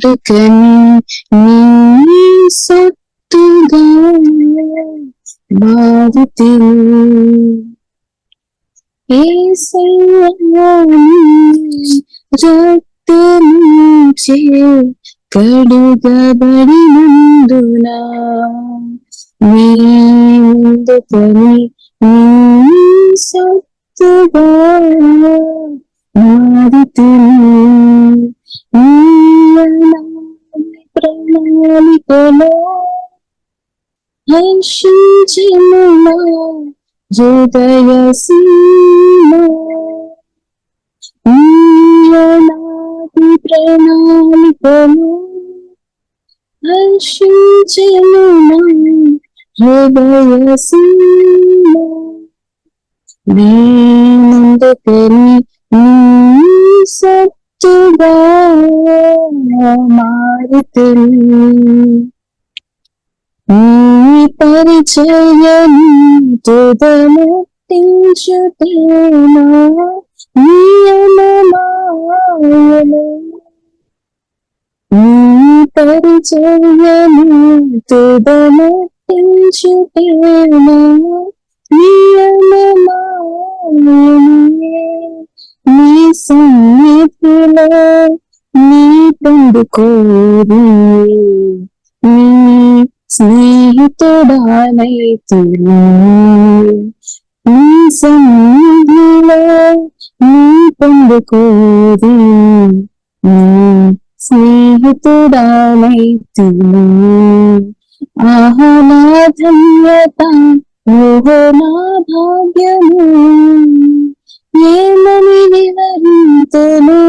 ఎందుకని నీ సొత్తుగా మారుతిని యేసయ్యా రక్తముచే కడుగబడినందున నీందుకని నీ సొత్తుగా మారుతిని ప్రణాళికలో హర్షించెను నా హృదయ సీమ నాటి ప్రణాళికలో హర్షించెను నా హృదయ సీమ నేనందుకని నీ సత్తుగా మారుతిని నీ పరిచయము తుదముట్టించుటేనా నియమమాయను నీ పరిచయము తుదముట్టించుటేనా నియమమాయను నీ సన్నిధిలో నీ పొందుకోరి నీ స్నేహితుడానైతును నీ సన్నిధిలో నీ పొందుకోరి నీ స్నేహితుడానైతును ఆహా నా ధన్యత ఓహో నా భాగ్యము ఏమని వివరింతును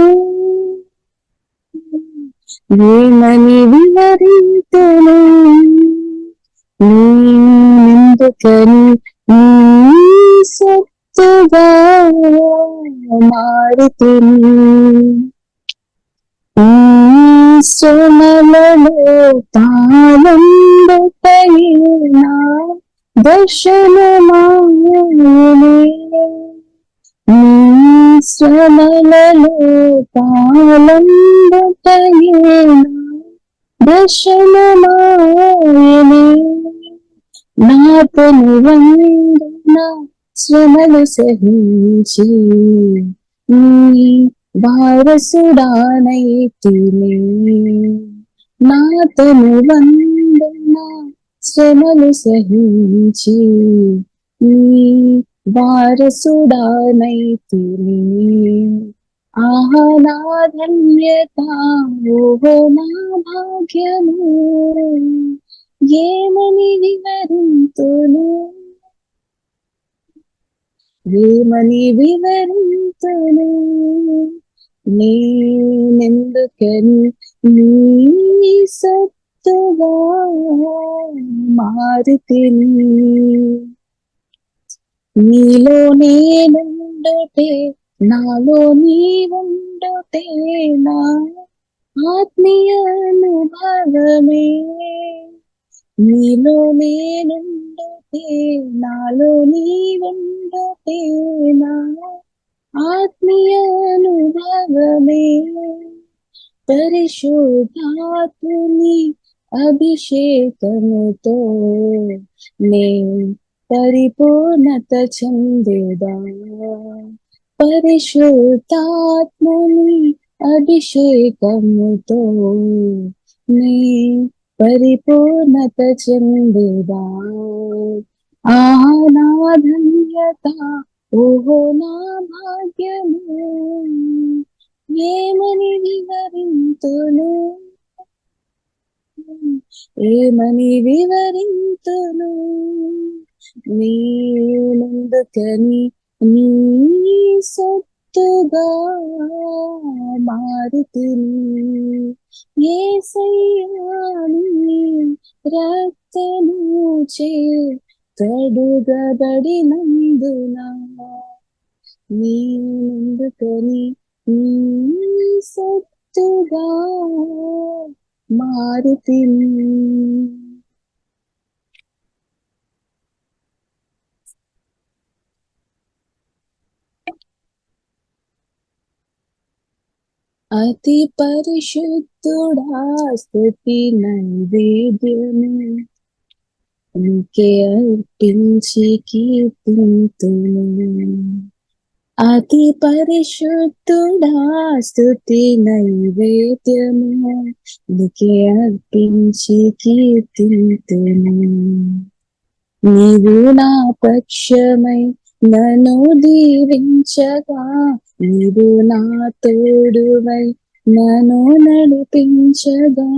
ఏమని వివరింతును నేనెందుకని నీ సొత్తుగా మారుతిని ఈ శ్రమలలో తాళంబుటైనా దర్శనమాయనే నీ శ్రమలలో తాళంబుటైనా దర్శనమాయనే నాతను వందన శ్రమలు సహించి నీ వారసుడానైతిని నాతను వందన శ్రమలు సహించి నీ వారసుడానైతిని ఆహా నా ధన్యత ఓహో నా భాగ్యము ఏమని వివరింతును ఏమని వివరింతును నేనెందుకని నీ సత్తుగా మారుతిని నీలో నేనుండుటే నాలో నీవుండుటే నా ఆత్మీయ అనుభవమే నీలో నేనుండుటే నాలో నీవుండుటే నా ఆత్మీయ అనుభవమే పరిశుద్ధాత్ముని అభిషేకముతో నే పరిపూర్ణత చెందేదా పరిశుద్ధాత్ముని అభిషేకముతో నీ పరిపూర్ణత చెందేదా ఆహా నా ధన్యత ఓహో నా భాగ్యము ఏమని వివరింతును ఏమని వివరింతును నేనెందుకని నీ సొత్తుగా మారుతిని యేసయ్యా నీ రక్తముచే కడుగబడినందున నేనెందుకని నీ సొత్తుగా మారుతిని అతి పరిశుద్ధుడా స్తుతి నైవేద్యము నీకే అర్పించి కీర్తింతును. అతి పరిశుద్ధుడా స్తుతి నైవేద్యము నీకే అర్పించి కీర్తింతును. నీవు నా పక్షమై నన్ను దీవించగా, నీవు నా తోడువై నన్ను నడిపించగా,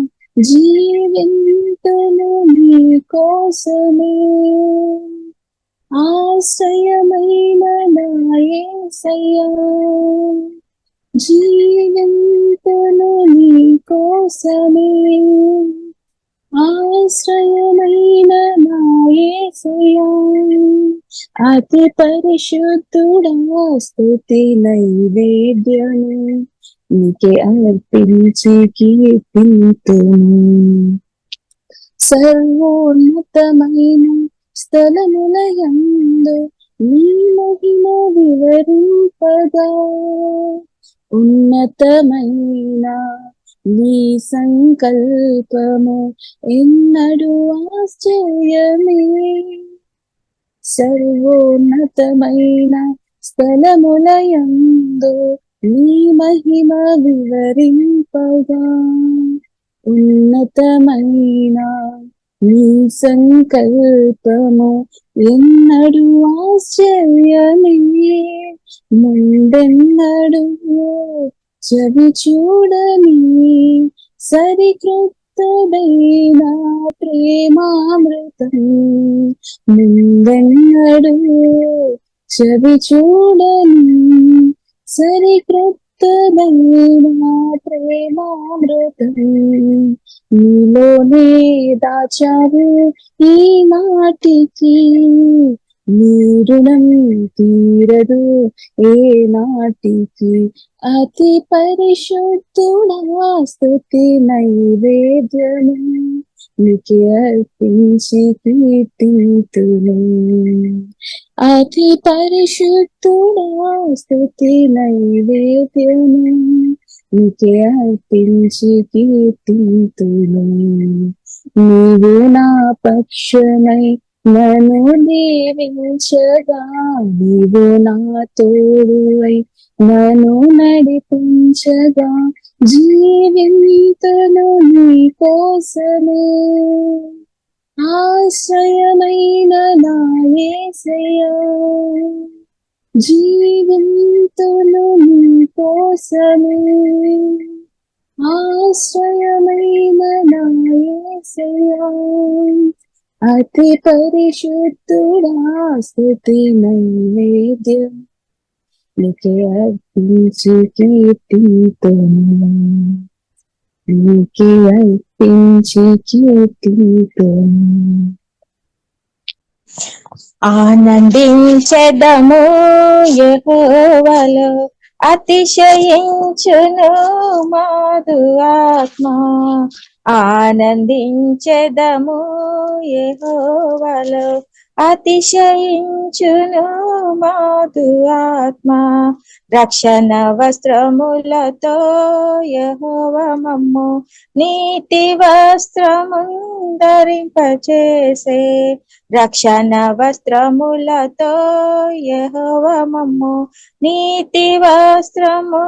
జీవింతును నీ కోసమే. ఆశ్రయమైన నా యేసయ్యా, జీవింతును నీ కోసమే. ఆశ్రయమైన నా యేసయ్యా, అతి పరిశుద్ధుడా స్తుతి నైవేద్యము నీకే అర్పించి కీర్తింతును. సర్వోన్నతమైన స్థలములయందు నీ మహిమ వివరింపగా, ఉన్నతమైన నీ సంకల్పము ఎన్నడూ ఆశ్చర్యమే. సర్వోన్నతమైన స్థలములయందు నీ మహిమ వివరింపగా, ఉన్నతమైన నీ సంకల్పము ఎన్నడూ ఆశ్చర్యమే. ముందెన్నడూ చవి చూడని సరికృతమైన ప్రేమామృతం, ముందెన్నడూ చవి చూడని సరికృతమైన ప్రేమామృతం, నీలోనే దాచావు ఈనాటికి, నీ రుణం తీరదు ఏ నాటికి. అతి పరిశుద్ధుడా స్తుతి నైవేద్యము నీకే అర్పించి కీర్తింతును. అతి పరిశుద్ధుడా స్తుతి నైవేద్యము నీకే అర్పించి కీర్తింతును. నీవు నా పక్షమై నన్ను దీవించగా, నీవు నా తోడువై నన్ను నడిపించగా, జీవింతును నీ కోసమే. ఆశ్రయమైన నా యేసయ్యా, జీవింతును నీ కోసమే. ఆశ్రయమైన నా యేసయ్యా, అతి పరిశుద్ధుడా స్తుతి నైవేద్యం నీకే అర్పించి కీర్తింతును. నీకే అర్పించి కీర్తింతును. ఆనందించెదము యెహోవాలో, అతిశయించును మాదు ఆత్మ. ఆనందించెదము యెహోవాలో, అతిశయించును మాదు ఆత్మ. రక్షణ వస్త్రములతో యెహోవా మమ్ము నీతి వస్త్రమును ధరింపచేసే. రక్షణ వస్త్రములతో యెహోవా మమ్ము నీతి వస్త్రము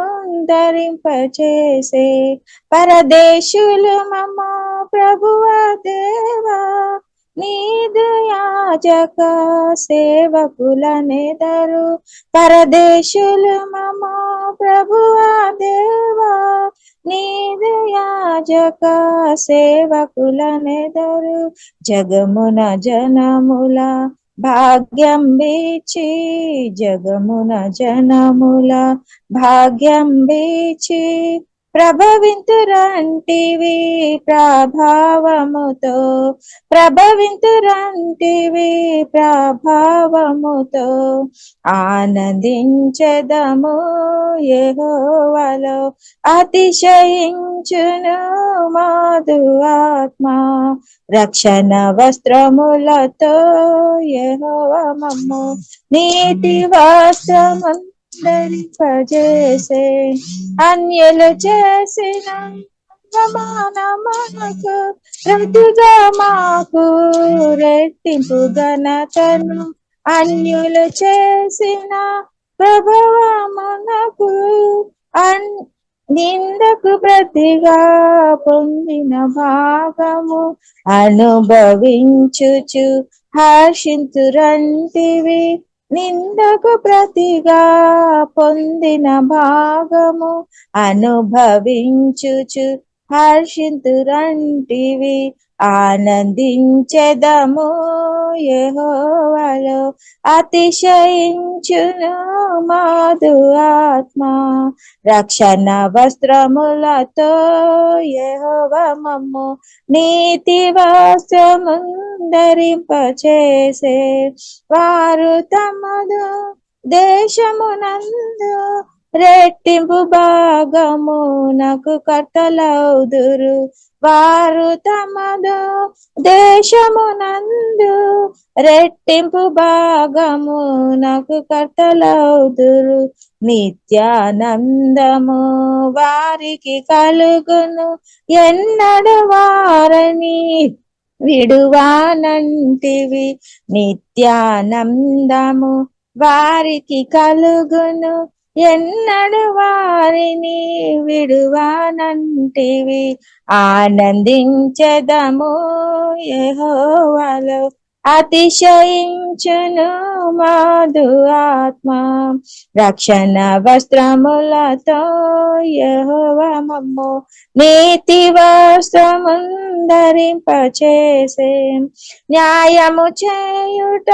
ధరింపచేసే. పరదేశులు మమ్మ ప్రభువా దేవా, నీదు యాజక సేవకులనెదరు. పరదేశులు మమ్మ ప్రభువా దేవా, నీదు యాజక సేవకులనెదరు. జగమున జనముల భాగ్యం బీచి, జగమున జనముల భాగ్యం బీచి, ప్రభవింతురంటివి ప్రభావముతో, ప్రభవింతురంటివి ప్రభావముతో. ఆనందించెదము యెహోవాలో, అతిశయించును మాదు ఆత్మ. రక్షణ వస్త్రములతో యెహోవా మమ్ము నీతి వస్త్రము ధరింపజేసే అన్యులు చేసిన అవమానమునకు ప్రతిగా మాకు రెట్టింపు ఘనతను అన్యులు చేసిన ప్రభావమునకు నిందకు ప్రతిగా పొందిన భాగము అనుభవించుచు హర్షింతురంటివి. నిందకు ప్రతిగా పొందిన భాగము అనుభవించుచు హర్షింతురంటివి. ఆనందించెదము యెహోవాలో అతిశయించును మాదు ఆత్మ. రక్షణ వస్త్రములతో యెహోవా మమ్ము నీతి వస్త్రముందరింపచేసే వారు తమదు దేశమునందు రెట్టింపు భాగమునకు కర్తలౌదురు. వారు తమదు దేశమునందు రెట్టింపు భాగమునకు కర్తలౌదురు. నిత్యానందము వారికి కలుగును ఎన్నడు వారని విడువానంటివి. నిత్యానందము వారికి కలుగును ఎన్నడు వారిని విడువానంటివి. ఆనందించెదము యెహోవాలో అతిశయించును మాదు ఆత్మ. రక్షణ వస్త్రములతో యెహోవా మమ్ము నీతి వస్త్రముందరింపచేసే. న్యాయము చేయుట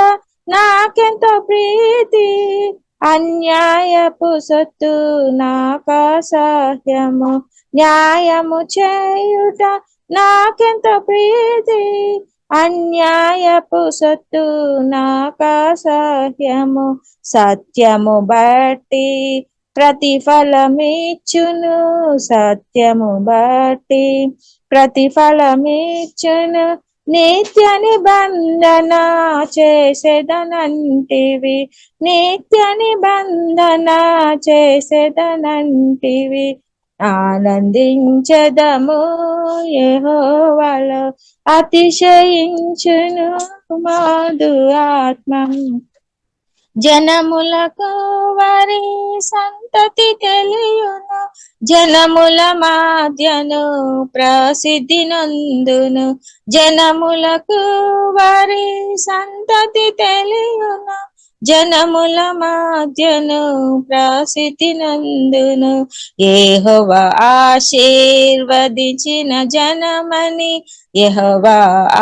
నాకెంతో ప్రీతి, అన్యాయపు సొత్తు నాకసహ్యము. న్యాయము చేయుట నాకెంతో ప్రీతి, అన్యాయపు సొత్తు నాకసహ్యము. సత్యము బట్టి ప్రతిఫలమిచ్చును, సత్యము బట్టి ప్రతిఫలమిచ్చును. నిత్య నిబంధన చేసేదనంటివి, నిత్య నిబంధన చేసేదనంటివి. ఆనందించెదము యెహోవాలో అతిశయించును మాదు ఆత్మ. జనములకు వారి సంతతి తెలియును, జనముల మాధ్యను ప్రసిద్ధి నందును. జనములకు వారి సంతతి తెలియును, జనముల మాధ్యను ప్రసిద్ధి నందును. యెహోవా ఆశీర్వదించిన జనమని, యెహోవా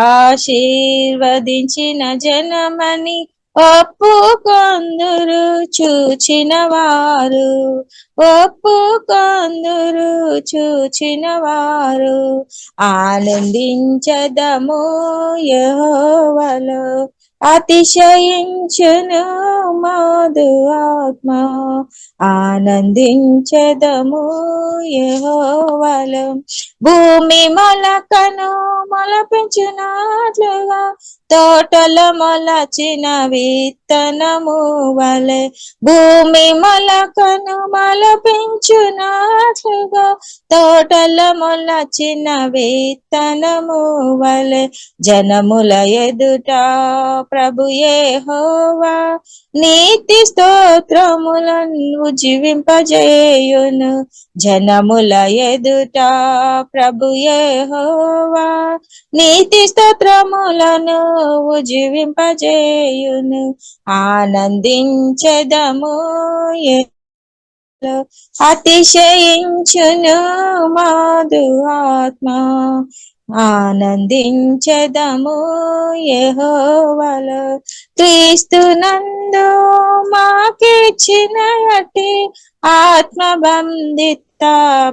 ఆశీర్వదించిన జనమని ఒప్పుకొందురు చూచిన వారు, ఒప్పుకొందురు చూచిన వారు. ఆనందించెదము యెహోవాలో అతిశయించును మాదు ఆత్మ. ఆనందించెదము యెహోవాలో. భూమి మొలకను మొలపించునట్లుగా తోటలో మొలచిన విత్తనము వలె, భూమి మొలకను మొలపించునట్లుగా తోటలో మొలచిన విత్తనము వలె. జనముల ఎదుట ప్రభు యెహోవా నీతి స్తోత్రములను జీవింపజేయును. జనముల ఎదుట ప్రభు యెహోవా నీతి స్తోత్రములను జీవింపజేయును. ఆనందించెదము అతిశయించును మాదు ఆత్మ. ఆనందించెదము యెహోవాలో. క్రీస్తునందు మాకిచ్చిన అట్టి ఆత్మ బంధిత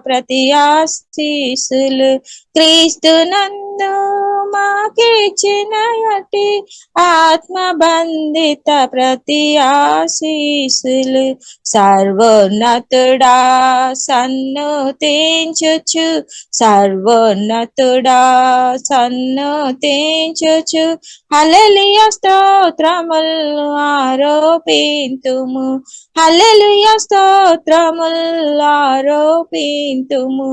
ప్రతి ఆశీసులు క్రీస్తు నందు మాకిచ్చిన అటి ఆత్మ బంధిత ప్రతి ఆశీసులు సర్వోన్నతుడా సన్నుతించుచు సర్వోన్నతుడా సన్నుతించుచు హల్లెలూయా స్తోత్రములు ఆరోపింతుము హల్లెలూయా స్తోత్రములు ఆరోపింతుము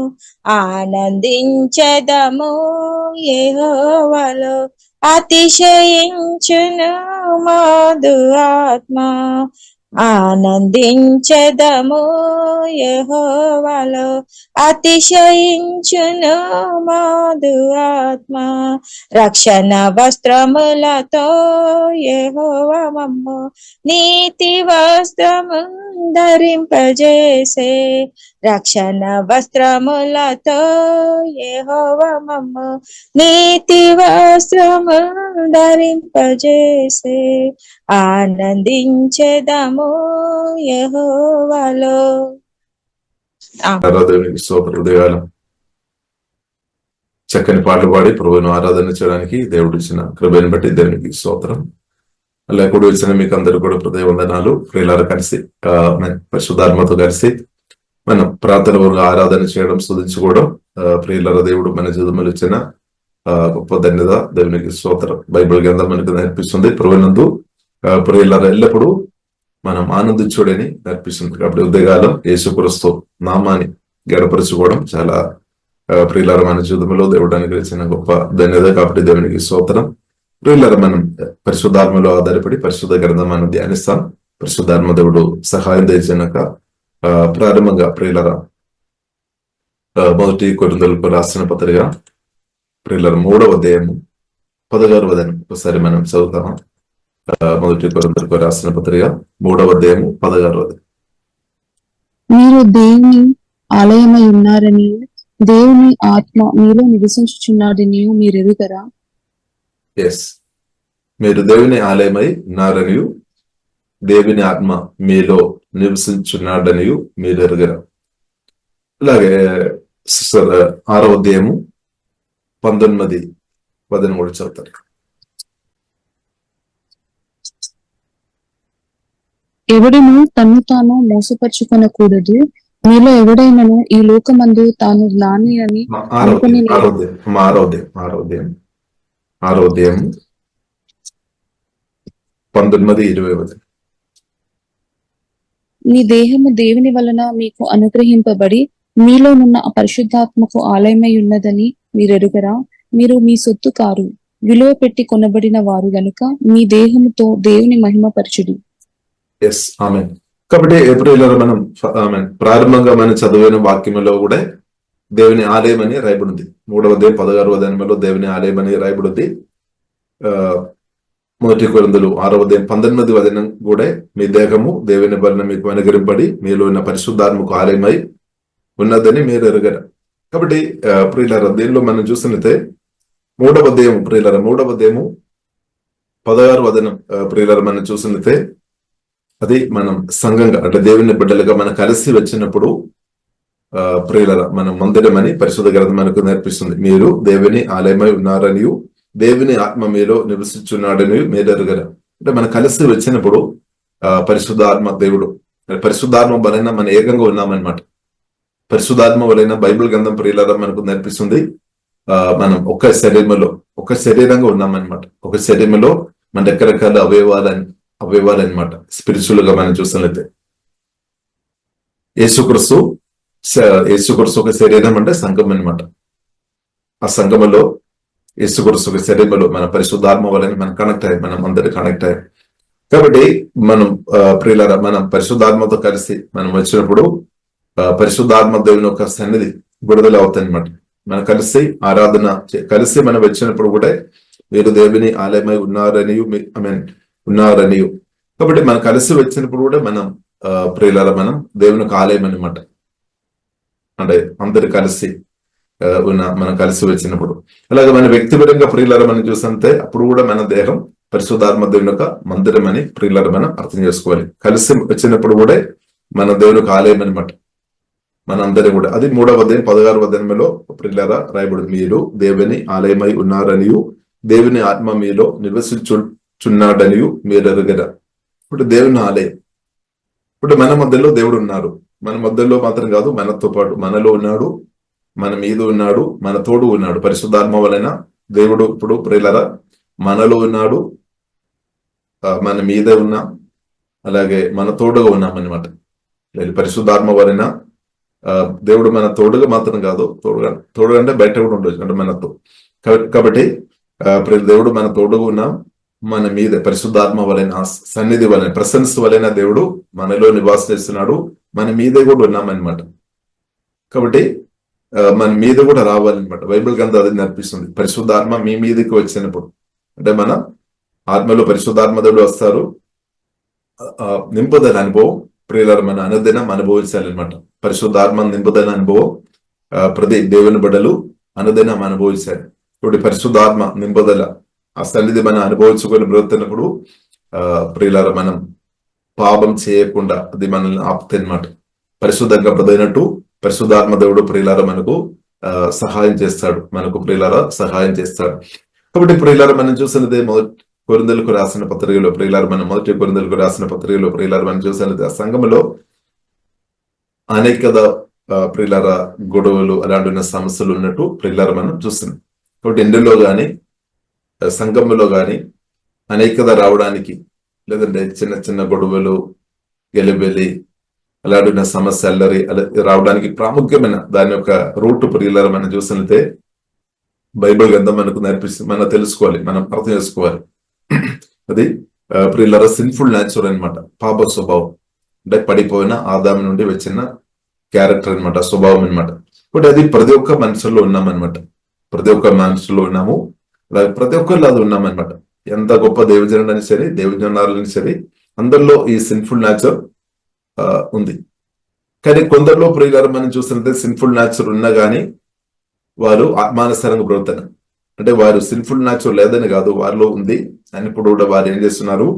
ఆనందించెదము యెహోవాలో అతిశయించును మధు ఆత్మ ఆనందించెదము యెహోవాలో అతిశయించును మధు ఆత్మ రక్షణ వస్త్రములతో యెహోవా మమ్ము నీతి వస్త్రము ధరింపజేసే రక్షణ వస్త్రములతో యెహోవా మమ్ము నీతి వస్త్రము ధరింపజేసే ఆనందించెదము యెహోవాలో. హృదయాలు చక్కని పాటలు పాడి ప్రభువును ఆరాధన చేయడానికి దేవుడు ఇచ్చిన కృపను బట్టి దేవునికి స్తోత్రం. అలా కూడా వచ్చిన మీకు అందరూ కూడా హృదయ వందనాలు. ప్రియులారా కలిసి పరిశుద్ధాత్మతో కలిసి మనం ప్రార్థన వరకు ఆరాధన చేయడం స్తుతించుకోవడం ప్రియులారా దేవుడు మన జీవితంలో ఇచ్చిన గొప్ప ధన్యత. దేవునికి స్తోత్రం. బైబిల్ గ్రంథం మనకు నేర్పిస్తుంది ప్రభువునందు ప్రియులారా ఎల్లప్పుడూ మనం ఆనందించుడని నేర్పిస్తుంది. కాబట్టి ఉదయకాలం యేసుక్రీస్తు నామాన్ని గడపరుచుకోవడం చాలా ప్రియులారా మన జీవితంలో దేవుడు అనుగ్రహించిన గొప్ప ధన్యత. కాబట్టి దేవునికి స్తోత్రం. ప్రియులారా మనం పరిశుద్ధాత్మలో ఆధారపడి పరిశుద్ధ గ్రంథం మనం ధ్యానిస్తాం. పరిశుద్ధాత్మ దేవుడు సహాయం తెచ్చినాక ప్రారంభంగా ప్రియులారా మొదటి కొరింథీయులకు రాసిన పత్రిక ప్రియులారా 3వ అధ్యాయము 16వ వచనం ఒకసారి మనం చదువుతాం. మొదటి కొరింథీయులకు రాసిన పత్రిక 3వ అధ్యాయము 16వ వచనం. మీరు దేవుని ఆలయమై ఉన్నారని దేవుని ఆత్మ మీలో నివసించుచున్నాడని మీరు ఎరుగరా? ఎస్, మీరు దేవుని ఆలయమై ఉన్నారని దేవుని ఆత్మ మీలో నివసించున్నాడని మీరు ఎరుగరా. అలాగే 6వ అధ్యాయము 19-13 చదువుతారు. ఎవడను తన్ను తాను మోసపరుచుకొనకూడదు. మీలో ఎవడైనను ఈ లోకమందు తాను జ్ఞాని అని అనుకుని 19-20 మీ దేహము దేవుని వలన మీకు అనుగ్రహింపబడి మీలోనున్న పరిశుద్ధాత్మకు ఆలయమై ఉన్నదని మీరు ఎరుగరా? మీరు మీ సొత్తు కారు, విలువ పెట్టి కొనబడిన వారు గనుక మీ దేహముతో దేవుని మహిమపరచుడి. ఎస్, ఆమేన్. కాబట్టి ఏప్రిల్ మనం ప్రారంభంగా మనం చదివిన వాక్యంలో కూడా దేవుని ఆలయం అని రాయబడింది. 3వ అధ్యాయం 16వ వచనంలో దేవుని ఆలయం అని రాయబడింది. మొదటి కొరింథీయులు 6వ అధ్యాయం 19వ వచనం కూడా మీ దేహము దేవుని వలన మీకు అనుగ్రహింపబడి మీలో ఉన్న పరిశుద్ధాత్మకు ఆలయమై ఉన్నదని మీరు ఎరుగరు. కాబట్టి ప్రియులారా దీనిలో మనం చూసినట్లయితే 3వ అధ్యాయం ప్రియులారా 3వ అధ్యాయము 16వ వచనం ప్రియులారా మనం చూసినట్లయితే అది మనం సంఘంగా అంటే దేవుని బిడ్డలుగా మనం కలిసి వచ్చినప్పుడు ప్రియులారా మనం మందిరమని పరిశుద్ధ గ్రంథం మనకు నేర్పిస్తుంది. మీరు దేవుని ఆలయమై ఉన్నారని దేవుని ఆత్మ మీలో నివసించున్నాడని మీరు ఎరుగరు. అంటే మనం కలిసి వచ్చినప్పుడు పరిశుద్ధాత్మ దేవుడు పరిశుద్ధాత్మ వలన మనం ఏకంగా ఉన్నామన్నమాట. పరిశుద్ధాత్మ వలన బైబిల్ గ్రంథం ప్రియులారా మనకు నేర్పిస్తుంది మనం ఒక శరీరంగా ఉన్నామన్నమాట. ఒక శరీరంలో మన రకరకాల అవయవాలు అన్నమాట. స్పిరిచువల్ గా మనం చూసినట్లయితే యేసుక్రీస్తు ఒక శరీరం అంటే సంఘం అన్నమాట. ఆ సంఘములో యేసుక్రీస్తు ఒక శరీరంలో మన పరిశుద్ధాత్మ వలన మనం కనెక్ట్ అయ్యాం, మనం అందరూ కనెక్ట్ అయ్యాం. కాబట్టి మనం ప్రియులారా మనం పరిశుద్ధాత్మతో కలిసి మనం వచ్చినప్పుడు పరిశుద్ధాత్మ దేవుని ఒక సన్నిధి విడుదల అవుతాయి అన్నమాట. మనం కలిసి ఆరాధన కలిసి మనం వచ్చినప్పుడు కూడా మీరు దేవుని ఆలయమై ఉన్నారని కాబట్టి మనం కలిసి వచ్చినప్పుడు కూడా మనం ప్రియులారా మనం దేవునికి ఆలయం అన్నమాట. అంటే అందరు కలిసి మనం కలిసి వచ్చినప్పుడు అలాగే మన వ్యక్తిపరంగా ప్రియులారా మనం చూస్తుంటే అప్పుడు కూడా మన దేహం పరిశుద్ధాత్మ దేవుని యొక్క మందిరం అని ప్రియులారా మనం అర్థం చేసుకోవాలి. కలిసి వచ్చినప్పుడు కూడా మన దేవునికి ఆలయం అన్నమాట. మనందరం కూడా. అది 3వ అధ్యాయం 16వ అధ్యాయంలో ప్రియులారా రాయబడింది. మీరు దేవుని ఆలయమై ఉన్నారనియు దేవుని ఆత్మ మీలో నివసించుచున్నాడనియు మీరు ఎరుగరా. ఇప్పుడు దేవుని ఆలయం, ఇప్పుడు మన మధ్యలో దేవుడు ఉన్నారు. మన మధ్యలో మాత్రం కాదు, మనతో పాటు మనలో ఉన్నాడు, మన మీద ఉన్నాడు, మన తోడు ఉన్నాడు. పరిశుద్ధాత్మ వలన దేవుడు ఇప్పుడు ప్రియులారా మనలో ఉన్నాడు, మన మీద ఉన్నాం, అలాగే మన తోడుగా ఉన్నాం అనమాట. పరిశుద్ధాత్మ వలన దేవుడు మన తోడుగా మాత్రం కాదు, తోడుగా అంటే బయట కూడా ఉండొచ్చు, అంటే మనతో. కాబట్టి దేవుడు మన తోడుగా ఉన్నాం, మన మీద పరిశుద్ధాత్మ వలన సన్నిధి వలన ప్రెసెన్స్ వలన దేవుడు మనలో నివాసం చేస్తున్నాడు, మన మీదే కూడా ఉన్నామన్నమాట. కాబట్టి మన మీద కూడా రావాలన్నమాట. బైబిల్ గ్రంథం అది నేర్పిస్తుంది. పరిశుద్ధాత్మ మీ మీదకి వచ్చినప్పుడు, అంటే మన ఆత్మలో పరిశుద్ధాత్మ దేవుడు వస్తారు, నింపుదల అనుభవం ప్రియులారా మన అనుదినం అనుభవించాలన్నమాట. పరిశుద్ధాత్మ నింపుదల అనుభవం ప్రతి దేవుని బిడ్డలు అనుదినం అనుభవించాలి. ఇప్పుడు పరిశుద్ధాత్మ నింపుదల ఆ సన్నిధి మనం అనుభవించుకొని బ్రతుకున్నప్పుడు ప్రియులారా మనం పాపం చేయకుండా అది మనల్ని ఆపుతాయి అన్నమాట. పరిశుద్ధంగా బ్రతికినట్టు పరిశుద్ధాత్మ దేవుడు ప్రియులారా మనకు సహాయం చేస్తాడు, మనకు ప్రియులారా సహాయం చేస్తాడు. కాబట్టి ప్రియులారా మనం చూసినది కొరింథీయులకు రాసిన పత్రికలో ప్రియులారా మనం మొదటి కొరింథీయులకు రాసిన పత్రికలో ప్రియులారా మనం చూసినది ఆ సంఘములో అనేక ప్రియులారా గొడవలు అలాంటి సమస్యలు ఉన్నట్టు ప్రియులారా మనం చూస్తున్నాం. కాబట్టి ఇందులో గాని సంఘములో గాని అనేకత రావడానికి, లేదంటే చిన్న చిన్న గొడవలు గెలిబెలి అలాంటి సమస్య అల్లరి రావడానికి ప్రాముఖ్యమైన దాని యొక్క రూట్ ప్రియులారా మనం చూసినట్లయితే బైబిల్ గ్రంథం మనకు నేర్పిస్తుంది. మనం తెలుసుకోవాలి, మనం అర్థం చేసుకోవాలి. అది ప్రియులారా సిన్ఫుల్ న్యాచురల్ అనమాట, పాప స్వభావం, అంటే పడిపోయిన ఆదాము నుండి వచ్చిన క్యారెక్టర్ అనమాట, స్వభావం అనమాట. కాబట్టి అది ప్రతి ఒక్క మనుషుల్లో ఉన్నామన్నమాట. ప్రతి ఒక్క మనుషుల్లో ఉన్నాము, అలాగే ప్రతి ఒక్కరిలో అది ఉన్నామన్నమాట. ఎంత గొప్ప దేవజనుడని సరే, దేవజనాలని సరే, అందరిలో ఈ సిన్ఫుల్ న్యాచర్ ఉంది. కానీ కొందరిలో ప్రియులారా మనం చూసినట్లయితే సిన్ఫుల్ న్యాచర్ ఉన్నా కానీ వారు ఆత్మానుసారంగా బ్రతుకుతారు. అంటే వారు సిన్ఫుల్ న్యాచర్ లేదని కాదు, వారిలో ఉంది అని ఇప్పుడు కూడా వారు ఏం చేస్తున్నారు,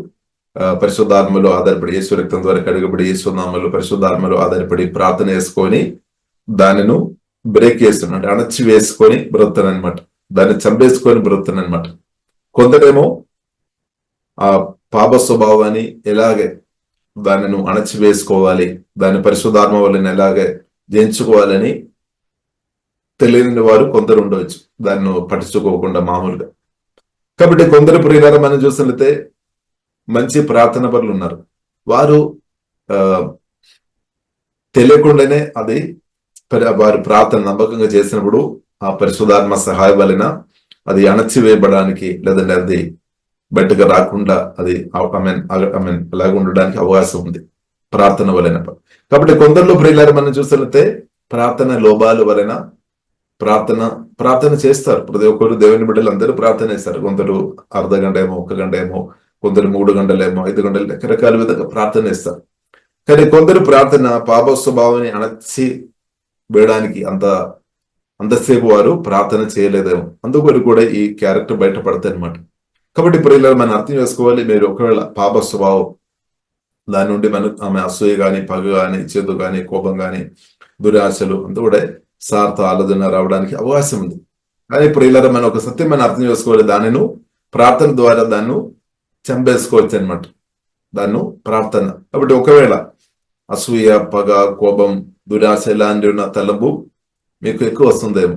పరిశుద్ధాత్మలో ఆధారపడి యేసు రక్తం ద్వారా కడగబడి యేసు నామములో పరిశుద్ధాత్మలో ఆధారపడి ప్రార్థన చేసుకొని దానిను బ్రేక్ చేస్తున్నారు, అంటే అణచి వేసుకొని బ్రతుకుతారు అనమాట. దాన్ని చంపేసుకొని బ్రతుకుతారు అనమాట. కొందరేమో ఆ పాప స్వభావాన్ని ఎలాగే దానిని అణచి వేసుకోవాలి, దాని పరిశుద్ధాత్మ వలన ఎలాగే జయించుకోవాలని తెలియని వారు కొందరు ఉండవచ్చు, దాన్ని పట్టించుకోకుండా మామూలుగా. కాబట్టి కొందరు ప్రియులారా మనం చూసినట్లయితే మంచి ప్రార్థన పరులు ఉన్నారు. వారు తెలియకుండానే అది వారి ప్రార్థన నమ్మకంగా చేసినప్పుడు ఆ పరిశుద్ధాత్మ సహాయం వలన అది అణచివేయబడడానికి, లేదంటే అది బయటకు రాకుండా అది అలాగ ఉండడానికి అవకాశం ఉంది ప్రార్థన వలన. కాబట్టి కొందరిలో ప్రియులారా మనం చూసినట్లయితే ప్రార్థన లోపాల వలన ప్రార్థన చేస్తారు. ప్రతి ఒక్కరు దేవుని బిడ్డలు అందరూ ప్రార్థన చేస్తారు. కొందరు అర్ధ గంట ఏమో, 1 గంట ఏమో, కొందరు 3 గంటలేమో, 5 గంటలు, రకరకాల విధంగా ప్రార్థన చేస్తారు. కానీ కొందరు ప్రార్థన పాప స్వభావాన్ని అణచి వేయడానికి అంతసేపు వారు ప్రార్థన చేయలేదేమో, అందుకు కూడా ఈ క్యారెక్టర్ బయటపడతాయి అనమాట. కాబట్టి ప్రియులారా మనం అర్థం చేసుకోవాలి, మీరు ఒకవేళ పాప స్వభావం దాని నుండి ఆమె అసూయ గాని, పగ గాని, చేదు గాని, కోపం గాని, దురాశలు అంతా కూడా సార్థ ఆలోచన రావడానికి అవకాశం ఉంది. కానీ ప్రియులారా మనం ఒక సత్యం మనం అర్థం చేసుకోవాలి, దానిను ప్రార్థన ద్వారా దాన్ని చంపేసుకోవచ్చు అనమాట, దాన్ని ప్రార్థన. కాబట్టి ఒకవేళ అసూయ, పగ, కోపం, దురాశ ఇలాంటి ఉన్న తలంపు మీకు ఎక్కువ వస్తుందేమో,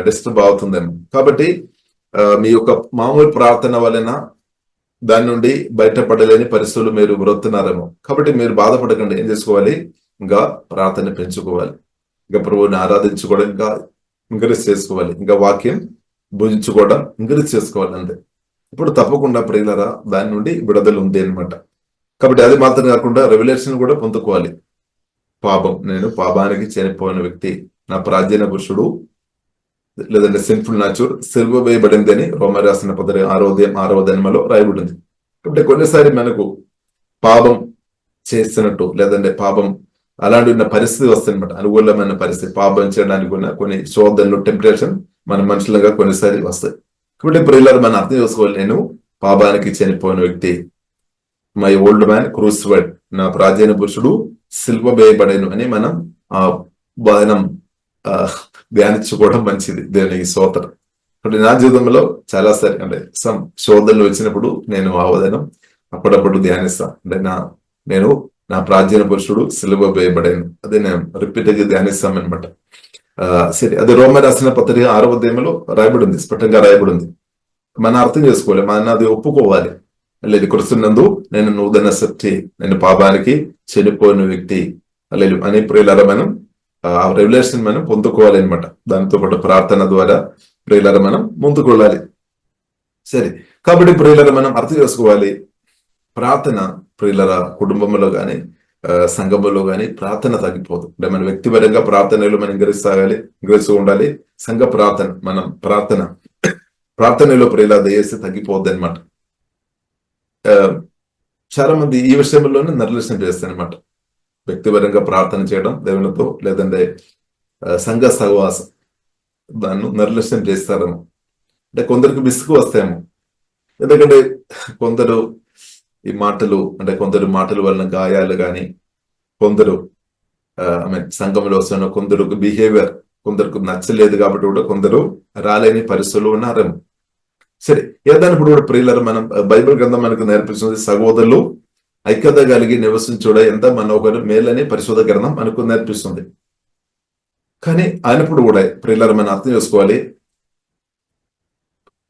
డిస్టర్బ్ అవుతుందేమో. కాబట్టి మీ యొక్క మామూలు ప్రార్థన వలన దాని నుండి బయటపడలేని పరిస్థితులు మీరు బ్రతున్నారేమో. కాబట్టి మీరు బాధపడకండి, ఏం చేసుకోవాలి, ఇంకా ప్రార్థన పెంచుకోవాలి, ఇంకా ప్రభువుని ఆరాధించుకోవడం ఇంకా ఇంక్రీజ్ చేసుకోవాలి, ఇంకా వాక్యం భుజించుకోవడం ఇంక్రీజ్ చేసుకోవాలి. అంతే. ఇప్పుడు తప్పకుండా ప్రియులారా దాని నుండి విడుదల ఉంది అనమాట. కాబట్టి అది మాత్రం కాకుండా రెవల్యూషన్ కూడా పొందుకోవాలి. పాపం, నేను పాపానికి చనిపోయిన వ్యక్తి, నా ప్రాచీన పురుషుడు లేదంటే సిన్ఫుల్ న్యాచుర్ సిల్వ వేయబడింది అని రోమా రాసిన 6వ అధ్యాయంలో రాయబడింది. కాబట్టి కొన్నిసారి మనకు పాపం చేస్తున్నట్టు, లేదంటే పాపం అలాంటి ఉన్న పరిస్థితి వస్తుందన్నమాట, అనుకూలమైన పరిస్థితి, పాపం చేయడానికి ఉన్న కొన్ని శోధనలు, టెంప్టేషన్ మన మనుషులుగా కొన్నిసారి వస్తాయి. కాబట్టి ప్రియులారా మనం అర్థం చేసుకోవాలి, నేను పాపానికి చనిపోయిన వ్యక్తి, మై ఓల్డ్ మ్యాన్ క్రూసిఫైడ్, నా ప్రాచీన పురుషుడు సిల్వ వేయబడేను అని మనం వదనం ధ్యానించుకోవడం మంచిది. దేవునికి స్తోత్రం. కాబట్టి నా జీవితంలో చాలా సరి అంటే శోధనలు వచ్చినప్పుడు నేను ఆ వదనం అప్పుడప్పుడు ధ్యానిస్తాను. అంటే నేను నా ప్రాచీన పురుషుడు సిలువ వేయబడాను, అదే నేను రిపీట్గా ధ్యానిస్తాం అనమాట. సరే, అది రోమన్ రాసిన పత్రిక 6వ అధ్యాయంలో రాయబడి ఉంది, స్పష్టంగా రాయబడి ఉంది. మనం అర్థం చేసుకోవాలి, మనం అది ఒప్పుకోవాలి. లేదు క్రీస్తునందు నేను నూతన సృష్టి, నేను పాపానికి చనిపోయిన వ్యక్తి లేదు అని ప్రియులారా మనం ఆ రెవల్యూషన్ మనం పొందుకోవాలి అనమాట. దానితో పాటు ప్రార్థన ద్వారా ప్రియులారా మనం ముందుకు వెళ్ళాలి. సరే, కాబట్టి ప్రియులారా మనం అర్థం చేసుకోవాలి, ప్రార్థన ప్రియులారా కుటుంబంలో కానీ సంఘంలో కానీ ప్రార్థన తగ్గిపోదు. అంటే మన వ్యక్తిపరంగా ప్రార్థనలు మనం గ్రహిస్తూ ఉండాలి. సంఘ ప్రార్థన మనం ప్రార్థనలో ప్రియులారా దయచేసి తగ్గిపోద్ది అనమాట. చాలా మంది ఈ విషయంలోనే నిర్లక్ష్యం చేస్తారు అనమాట. వ్యక్తిపరంగా ప్రార్థన చేయడం దేవునితో, లేదంటే సంఘ సహవాసం దాన్ని నిర్లక్ష్యం చేస్తారేమో. అంటే కొందరికి విసుగు వస్తాయేమో, ఎందుకంటే కొందరు ఈ మాటలు అంటే కొందరు మాటల వలన గాయాలు కానీ, కొందరు సంఘంలో వస్తున్న కొందరు బిహేవియర్ కొందరికి నచ్చలేదు కాబట్టి కూడా కొందరు రాలేని పరిస్థితులు ఉన్నారేమో. సరే, ఏదైనప్పుడు కూడా ప్రియులారా మనం బైబిల్ గ్రంథం మనకు నేర్పిస్తుంది, సహోదరులు ఐక్యత కలిగి నివసించుడ ఎంత మనోహరం మేలని పరిశోధన గ్రంథం మనకు నేర్పిస్తుంది. కానీ అయినప్పుడు కూడా ప్రియులారా మనం అర్థం చేసుకోవాలి,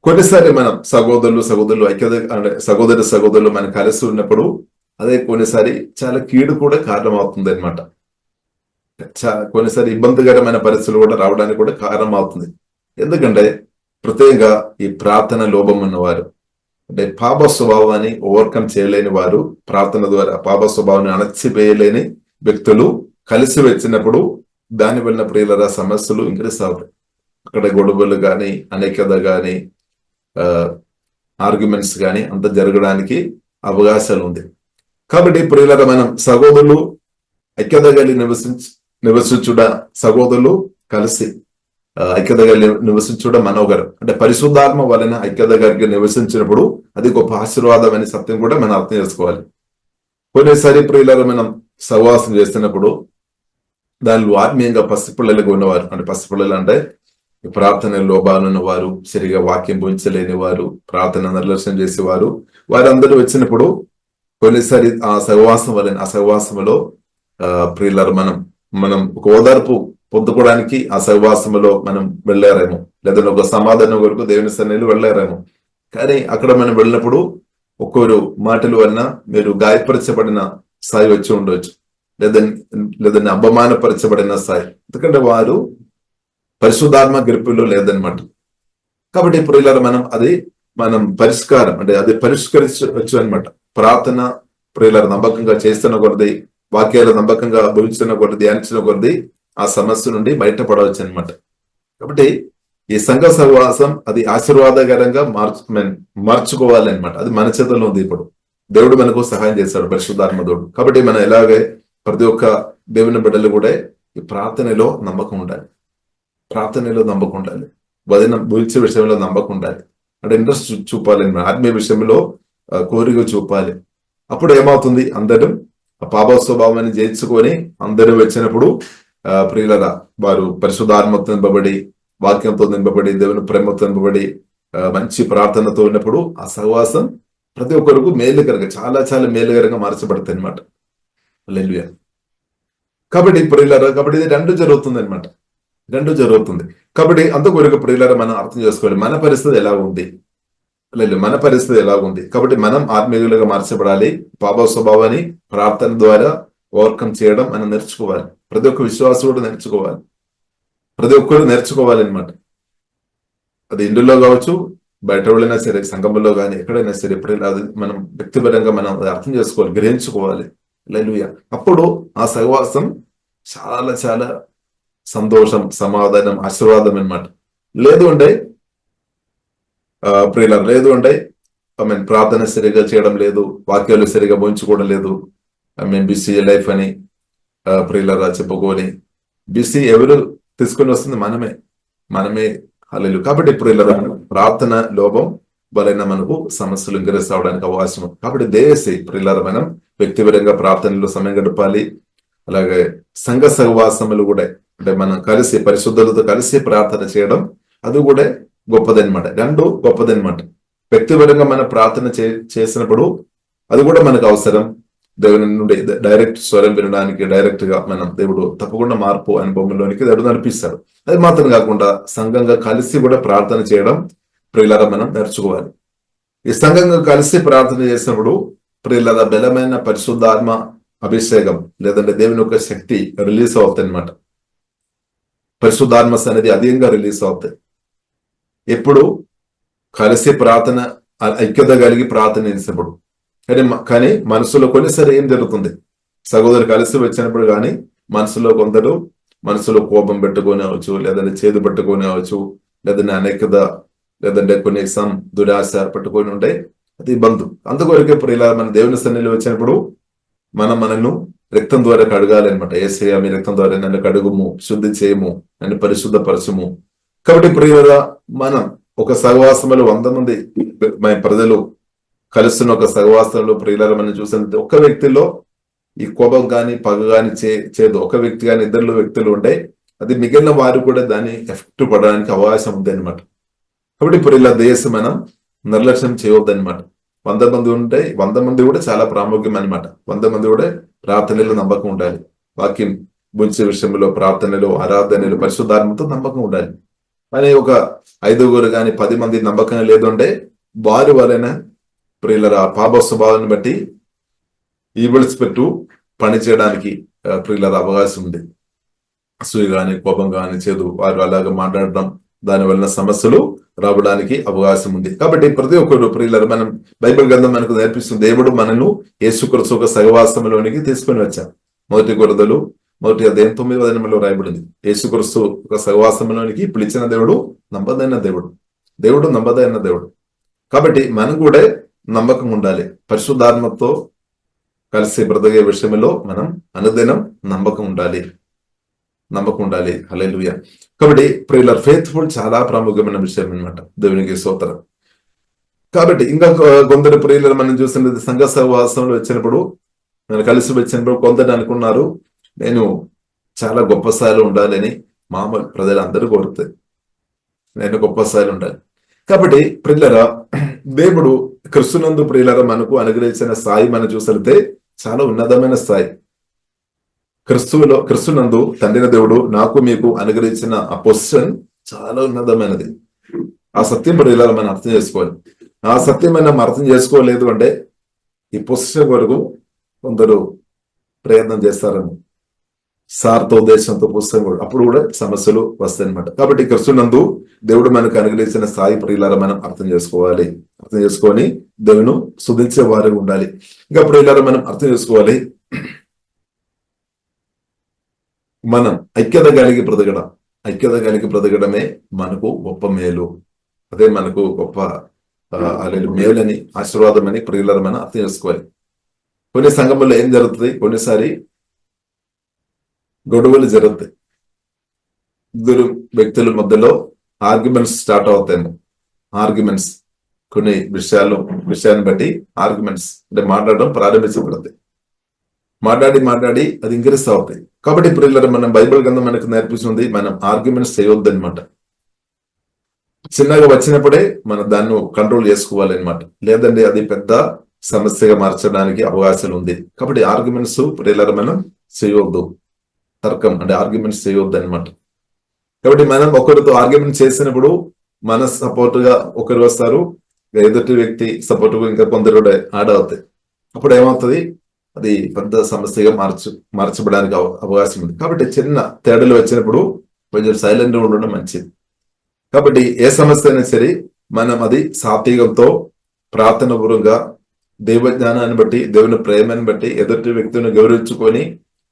కొన్నిసారి మనం సహోదరులు ఐక్యత అంటే సహోదరులు మనం కలిసి ఉన్నప్పుడు అదే కొన్నిసారి చాలా కీడు కూడా కారణం అవుతుంది అనమాట. కొన్నిసారి ఇబ్బందికరమైన పరిస్థితులు కూడా రావడానికి కూడా కారణం అవుతుంది. ఎందుకంటే ప్రత్యేకంగా ఈ ప్రార్థన లోపం ఉన్నవారు, అంటే పాప స్వభావాన్ని ఓవర్కమ్ చేయలేని వారు, ప్రార్థన ద్వారా పాప స్వభావాన్ని అణచివేయలేని వ్యక్తులు కలిసి వచ్చినప్పుడు దాని వలన ప్రియులరా సమస్యలు ఇంక్రీస్ అవుతాయి. అక్కడ గొడవలు కానీ, అనేకత కానీ, ఆర్గ్యుమెంట్స్ కానీ అంత జరగడానికి అవకాశాలు ఉంది. కాబట్టి ప్రియులరా మనం సహోదరులు ఐక్యత కలిగి నివసించుట, సహోదరులు కలిసి ఐక్యత కలిగి నివసించుట మనోహరం. అంటే పరిశుద్ధాత్మ వలన ఐక్యత కలిగి నివసించినప్పుడు అది గొప్ప ఆశీర్వాదం అనే సత్యం కూడా మనం అర్థం చేసుకోవాలి. కొన్నిసారి ప్రియులారా మనం సహవాసం చేస్తున్నప్పుడు దానిలో ఆత్మీయంగా పసిపిల్లలుగా ఉన్నవారు, అంటే పసిపిల్లలు అంటే ప్రార్థన లోపాలు ఉన్నవారు, సరిగా వాక్యం పోయించలేని వారు, ప్రార్థన నిర్లక్ష్యం చేసేవారు, వారందరూ వచ్చినప్పుడు కొన్నిసారి ఆ సహవాసంలో ప్రియులారా మనం ఒక ఓదార్పు పొందుకోవడానికి ఆ సహవాసంలో మనం వెళ్ళారేమో, లేదా ఒక సమాధానం వరకు దేవుని సన్నిధిలో వెళ్ళారేమో. కానీ అక్కడ మనం వెళ్ళినప్పుడు ఒక్కొరు మాటల వలన మీరు గాయపరచబడిన స్థాయి వచ్చి ఉండవచ్చు, లేదని అపమానపరచబడిన స్థాయి, ఎందుకంటే వారు పరిశుద్ధాత్మ గ్రిప్పులో లేదనమాట. కాబట్టి ఇప్పుడు ఇలా మనం పరిష్కారం అంటే అది పరిష్కరించవచ్చు అనమాట. ప్రార్థన ప్రియుల నమ్మకంగా చేస్తున్న కొద్ది, వాక్యాలు నమ్మకంగా భవించిన కొద్ది, ధ్యానించిన కొద్ది ఆ సమస్య నుండి బయటపడవచ్చు అనమాట. కాబట్టి ఈ సంఘ సహవాసం అది ఆశీర్వాదకరంగా మార్చుకోవాలి అనమాట. అది మన చేతుల్లో ఉంది. ఇప్పుడు దేవుడు మనకు సహాయం చేస్తాడు, పరిశుద్ధాత్మ దేవుడు. కాబట్టి మనం ఎలాగే ప్రతి ఒక్క దేవుని బిడ్డలు కూడా ఈ ప్రార్థనలో నమ్మకం ఉండాలి, వదనం భూల్చే విషయంలో నమ్మకం ఉండాలి. అంటే ఇంట్రెస్ట్ చూపాలి, ఆత్మీయ విషయంలో కోరిక చూపాలి. అప్పుడు ఏమవుతుంది, అందరూ పాప స్వభావాన్ని జయించుకొని అందరూ వచ్చినప్పుడు ప్రియులరా వారు పరిశుద్ధాత్మతో నింపబడి, వాక్యంతో నింపబడి, దేవుని ప్రేమతో నింపబడి, మంచి ప్రార్థనతో ఉన్నప్పుడు ఆ సహవాసం ప్రతి ఒక్కరికి మేలుకరంగా, చాలా చాలా మేలుకరంగా మార్చబడుతుంది అనమాట. హల్లెలూయా. కాబట్టి ప్రియులరా, కాబట్టి ఇది రెండు జరుగుతుంది. కాబట్టి అంతకొరకు ప్రియులరా మనం అర్థం చేసుకోవాలి మన పరిస్థితి ఎలా ఉంది. కాబట్టి మనం ఆత్మీయులుగా మార్చబడాలి. పాప స్వభావాన్ని ప్రార్థన ద్వారా ఓవర్కమ్ చేయడం మనం నేర్చుకోవాలి. ప్రతి ఒక్క విశ్వాసుడు నేర్చుకోవాలి, ప్రతి ఒక్కరు నేర్చుకోవాలి అనమాట. అది ఇందులో కావచ్చు, బయట వెళ్ళినా సరే, సంఘంలో కానీ ఎక్కడైనా సరే, అది మనం వ్యక్తిపరంగా మనం అర్థం చేసుకోవాలి, గ్రహించుకోవాలి. హల్లెలూయా. అప్పుడు ఆ సహవాసం చాలా చాలా సంతోషం, సమాధానం, ఆశీర్వాదం అనమాట. లేదు అంటే ప్రార్థన సరిగా చేయడం లేదు, వాక్యాలు సరిగా పోయించుకోవడం లేదు, బిజీ లైఫ్ అని ప్రియులరా చెప్పుకొని, బిజీ ఎవరు తీసుకొని వస్తుంది మనమే. హల్లెలూయా. కాబట్టి ప్రియులరా ప్రార్థన లోపం వలన మనకు సమస్యలు ఇంక్రీస్ అవడానికి అవకాశం. కాబట్టి దయచేసి ప్రియులరా మనం వ్యక్తిపరంగా ప్రార్థనలో సమయం గడపాలి. అలాగే సంఘ సహవాసములు కూడా అంటే మనం కలిసి పరిశుద్ధులతో కలిసి ప్రార్థన చేయడం అది కూడా గొప్పదనమాట. రెండు గొప్పదనమాట. వ్యక్తిపరంగా మనం ప్రార్థన చేసినప్పుడు అది కూడా మనకు అవసరం. దేవుని నుండి డైరెక్ట్ స్వరం వినడానికి డైరెక్ట్ గా మనం దేవుడు తప్పకుండా మార్పు అనుభవంలోనికి దేవుడు నడిపిస్తాడు. అది మాత్రం కాకుండా సంఘంగా కలిసి కూడా ప్రార్థన చేయడం ప్రియులారా మనం నేర్చుకోవాలి. ఈ సంఘంగా కలిసి ప్రార్థన చేసినప్పుడు ప్రియులారా బలమైన పరిశుద్ధాత్మ అభిషేకం లేదంటే దేవుని యొక్క శక్తి రిలీజ్ అవుతాయి అనమాట. పరిశుద్ధాత్మ అనేది అధికంగా రిలీజ్ అవుతాయి ఎప్పుడు కలిసి ప్రార్థన ఐక్యత కలిగి ప్రార్థన చేసినప్పుడు. కానీ మనసులో కొన్నిసారి ఏం జరుగుతుంది, సహోదరు కలిసి వచ్చినప్పుడు కానీ మనసులో కొందరు మనసులో కోపం పెట్టుకొని అవచ్చు, లేదంటే చేదు పెట్టుకొని అవచ్చు, లేదంటే అనేకత, లేదంటే కొన్ని దురాశ పెట్టుకొని ఉంటే అది బంధు. అందుకొరకే ఇప్పుడు ఇలా మన దేవుని సన్నిధిలో వచ్చినప్పుడు మనను రక్తం ద్వారా కడగాలి అనమాట. యేసయ్య మీ రక్తం ద్వారా నన్ను కడుగుము, శుద్ధి చేయము, నన్ను పరిశుద్ధపరచుము. కాబట్టి ప్రియుల మనం ఒక సహవాసంలో 100 మంది ప్రజలు కలుస్తున్న ఒక సహవాసంలో ప్రియుల మనం చూసినంత ఒక్క వ్యక్తిలో ఈ కోపం కానీ పగ కానీ చేదు ఒక వ్యక్తి కానీ ఇద్దరు వ్యక్తులు ఉంటే అది మిగిలిన వారు కూడా దాన్ని ఎఫెక్ట్ పడడానికి అవకాశం ఉంది అనమాట. కాబట్టి ప్రియుల దేశం మనం నిర్లక్ష్యం చేయవద్దు అనమాట. 100 మంది ఉంటే 100 మంది కూడా చాలా ప్రాముఖ్యం అనమాట. 100 మంది కూడా ప్రార్థనలో నమ్మకం ఉండాలి. వాక్యం బుంచే విషయంలో, ప్రార్థనలు, ఆరాధనలు, పరిశుద్ధాత్మతో నమ్మకం ఉండాలి. కానీ ఒక 5 కానీ 10 మంది నమ్మకం లేదు అంటే వారి వలన ప్రియులరా పాప స్వభావాన్ని బట్టి ఈవిల్స్ పెట్టు పని చేయడానికి ప్రియులర అవకాశం ఉంది. అసూయ కానీ కోపం కానీ చేదు వారు అలాగే మాట్లాడడం దాని వలన సమస్యలు రావడానికి అవకాశం ఉంది. కాబట్టి ప్రతి ఒక్కరు ప్రియులరు మనం బైబిల్ గ్రంథం మనకు నేర్పిస్తుంది. దేవుడు మనను యేసుక్రీస్తు ఒక సహవాసంలోనికి తీసుకొని వచ్చారు. 1 కొరింథీయులు 1:9 రాయబడింది. యేసుక్రీస్తు ఒక సహవాసంలోనికి పిలిచిన దేవుడు నమ్మదైన దేవుడు. దేవుడు నమ్మదైన దేవుడు. కాబట్టి మనం కూడా నమ్మకం ఉండాలి. పరిశుద్ధాత్మతో కలిసి బ్రతికే విషయంలో మనం అనుదినం నమ్మకం ఉండాలి. హల్లెలూయా. కాబట్టి ప్రియులర్ ఫెయిత్ఫుల్ చాలా ప్రాముఖ్యమైన విషయం అనమాట. దేవునికి స్తోత్రం. కాబట్టి ఇంకా కొందరు ప్రియులరు మనం చూసినది సంఘ సహవాసంలో వచ్చినప్పుడు నేను కలిసి వచ్చినప్పుడు కొందరు అనుకున్నారు నేను చాలా గొప్ప స్థాయిలో ఉండాలని. మామూలు ప్రజలందరూ కోరుతారు నేను గొప్ప స్థాయిలో ఉండాలి. కాబట్టి ప్రియులరా దేవుడు క్రీస్తునందు ప్రియులరా మనకు అనుగ్రహించిన స్థాయి మనం చూసితే చాలా ఉన్నతమైన స్థాయి. క్రీస్తునందు తండ్రిన దేవుడు నాకు మీకు అనుగ్రహించిన ఆ పొజిషన్ చాలా ఉన్నతమైనది. ఆ సత్యం ప్రియులరా మనం అర్థం చేసుకోవాలి. ఆ సత్యం మనం అర్థం చేసుకోలేదు అంటే ఈ పొజిషన్ వరకు కొందరు ప్రయత్నం చేస్తారని సార్థ ఉద్దేశంతో పుస్తకం కూడా అప్పుడు కూడా సమస్యలు వస్తాయి అనమాట. కాబట్టి క్రీస్తునందు దేవుడు మనకు అనుగ్రహించిన స్థాయి ప్రియులారా మనం అర్థం చేసుకోవాలి. అర్థం చేసుకొని దేవుని స్తుతించే వారు ఉండాలి. ఇంకా ప్రియులారా మనం అర్థం చేసుకోవాలి, మనం ఐక్యత కలిగి బ్రతకడమే మనకు గొప్ప మేలు. అదే మనకు గొప్ప మేలని ఆశీర్వాదం అని ప్రియులారా మనం అర్థం చేసుకోవాలి. కొన్ని సంఘముల్లో ఏం జరుగుతుంది, కొన్నిసారి గొడవలు జరుగుతాయి. 2 వ్యక్తుల మధ్యలో ఆర్గ్యుమెంట్స్ స్టార్ట్ అవుతాయి. ఆర్గ్యుమెంట్స్ కొన్ని విషయాన్ని బట్టి ఆర్గ్యుమెంట్స్ అంటే మాట్లాడడం ప్రారంభించబడతాయి. మాట్లాడి అది ఇంక్రీస్ అవుతాయి. కాబట్టి ప్రియులారా మనం బైబిల్ గ్రంథం మనకు నేర్పిస్తుంది మనం ఆర్గ్యుమెంట్స్ చేయవద్దు అనమాట. చిన్నగా వచ్చినప్పుడే మనం దాన్ని కంట్రోల్ చేసుకోవాలి అనమాట. లేదంటే అది పెద్ద సమస్యగా మార్చడానికి అవకాశాలు ఉంది. కాబట్టి ఆర్గ్యుమెంట్స్ ప్రియులారా మనం చేయవద్దు. తర్కం అంటే ఆర్గ్యుమెంట్స్ చేయవద్దు అనమాట. కాబట్టి మనం ఒకరితో ఆర్గ్యుమెంట్ చేసినప్పుడు మన సపోర్ట్ గా ఒకరు వస్తారు, ఎదుటి వ్యక్తి సపోర్ట్ గా ఇంకా కొందరు యాడ్ అవుతాయి. అప్పుడు ఏమవుతుంది, అది పెద్ద సమస్యగా మార్చబడానికి అవకాశం ఉంది. కాబట్టి చిన్న తేడాలు వచ్చినప్పుడు కొంచెం సైలెంట్ గా ఉండడం మంచిది. కాబట్టి ఏ సమస్య అయినా సరే మనం అది సాత్వికంతో ప్రార్థనాపూర్వకంగా దైవజ్ఞానాన్ని బట్టి దేవుని ప్రేమని బట్టి ఎదుటి వ్యక్తిని గౌరవించుకొని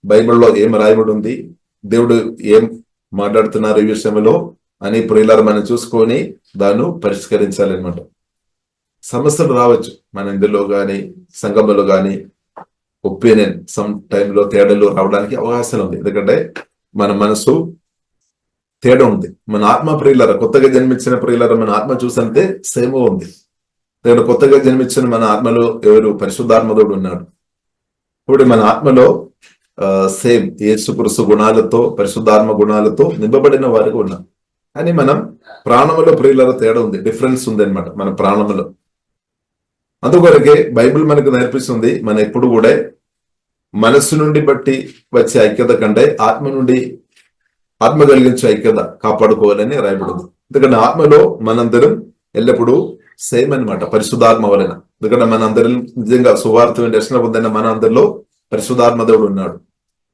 బైబిల్లో ఏం రాయబడి ఉంది, దేవుడు ఏం మాట్లాడుతున్నారు ఈ విషయంలో అని ప్రియులారా మనం చూసుకొని దాన్ని పరిష్కరించాలన్నమాట. సమస్యలు రావచ్చు మన ఇందులో కానీ సంఘంలో కానీ, ఒపీనియన్ సమ్ టైంలో తేడాలు రావడానికి అవకాశాలు ఉంది. ఎందుకంటే మన మనసు తేడా ఉంది. మన ఆత్మ ప్రియులారా కొత్తగా జన్మించిన ప్రియులారా మన ఆత్మ చూసంతే సేమ్ ఉంది. కొత్తగా జన్మించిన మన ఆత్మలో ఎవరు పరిశుద్ధాత్మదేవుడు ఉన్నాడు. ఇప్పుడు మన ఆత్మలో సేమ్ యేసుక్రీస్తు గుణాలతో పరిశుద్ధాత్మ గుణాలతో నింపబడిన వారికి ఉన్నాం. కానీ మనం ప్రాణములో ప్రియుల తేడా ఉంది, డిఫరెన్స్ ఉంది అనమాట మన ప్రాణములో. అందుకొరకే బైబిల్ మనకు నేర్పిస్తుంది, మన ఎప్పుడు కూడా మనస్సు నుండి బట్టి వచ్చే ఐక్యత కంటే ఆత్మ కలిగించే ఐక్యత కాపాడుకోవాలని రాయబడింది. ఎందుకంటే ఆత్మలో మనందరం ఎల్లప్పుడూ సేమ్ అనమాట పరిశుద్ధాత్మ వలన. ఎందుకంటే మనందరం నిజంగా సువార్త రక్షణ పొందిన మన అందరిలో పరిశుద్ధాత్మ దేవుడు ఉన్నాడు.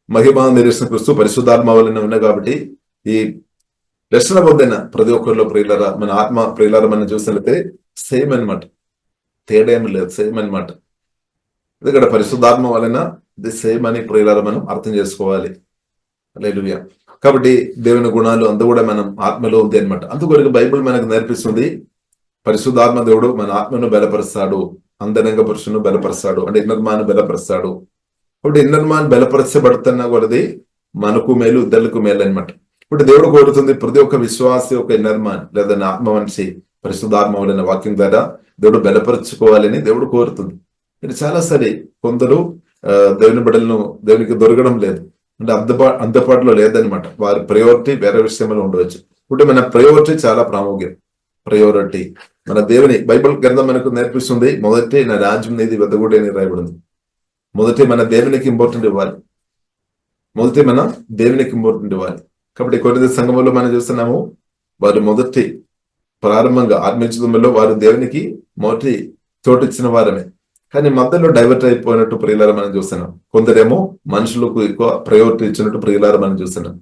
మహిమ నిరీక్షణ క్రీస్తు పరిశుద్ధాత్మ వలన ఉన్నాయి. కాబట్టి ఈ రక్షణ పొందిన ప్రతి ఒక్కరిలో ప్రియులరా, మన ఆత్మ ప్రియులరా మనం చూసినట్లయితే సేమ్ అనమాట, తేడా ఏమి లేదు, సేమ్ అనమాట. ఎందుకంటే పరిశుద్ధాత్మ వలన ఇది సేమ్ అని ప్రియులరా మనం అర్థం చేసుకోవాలి. హల్లెలూయా. కాబట్టి దేవుని గుణాలు అందు కూడా మనం ఆత్మలో ఉంది అనమాట. అందుకొరకు బైబిల్ మనకు నేర్పిస్తుంది, పరిశుద్ధాత్మ దేవుడు మన ఆత్మను బలపరుస్తాడు, అంతరంగ పురుషును బలపరుస్తాడు, అంటే ఇన్నర్మాను బలపరుస్తాడు. ఇప్పుడు ఇన్నర్మాన్ బలపరచబడుతున్న కొలది మనకు మేలు, ఇద్దరికి మేలు అనమాట. ఇప్పుడు దేవుడు కోరుతుంది ప్రతి ఒక్క విశ్వాసి ఒక ఇన్నర్మాన్ లేదా ఆత్మ మనిషి పరిశుద్ధాత్మ వలన వాక్యం ద్వారా దేవుడు బలపరుచుకోవాలని దేవుడు కోరుతుంది. ఇది చాలా సరే కొందరు దేవుని బిడ్డలను దేవునికి దొరకడం లేదు, అంటే అందుబాటులో లేదనమాట. వారి ప్రయారిటీ వేరే విషయంలో ఉండవచ్చు. ఇప్పుడు మన ప్రయారిటీ చాలా ప్రాముఖ్యం. ప్రయారిటీ మన దేవుని బైబిల్ గ్రంథం మనకు నేర్పిస్తుంది, మొదటి నా రాజ్యం నీది వెతగుడి అని రాయబడింది. మొదటి మన దేవునికి ఇంపార్టెంట్ ఇవ్వాలి, ఇంపార్టెంట్ ఇవ్వాలి. కాబట్టి కొన్ని సంఘములో మనం చూస్తున్నాము, వారు మొదటి ప్రారంభంగా ఆత్మీయంలో వారు దేవునికి మొదటి చోటు ఇచ్చిన వారమే. కానీ మధ్యలో డైవర్ట్ అయిపోయినట్టు ప్రియులారా మనం చూస్తున్నాం. కొందరేమో మనుషులకు ఎక్కువ ప్రయారిటీ ఇచ్చినట్టు ప్రియులారా మనం చూస్తున్నాం.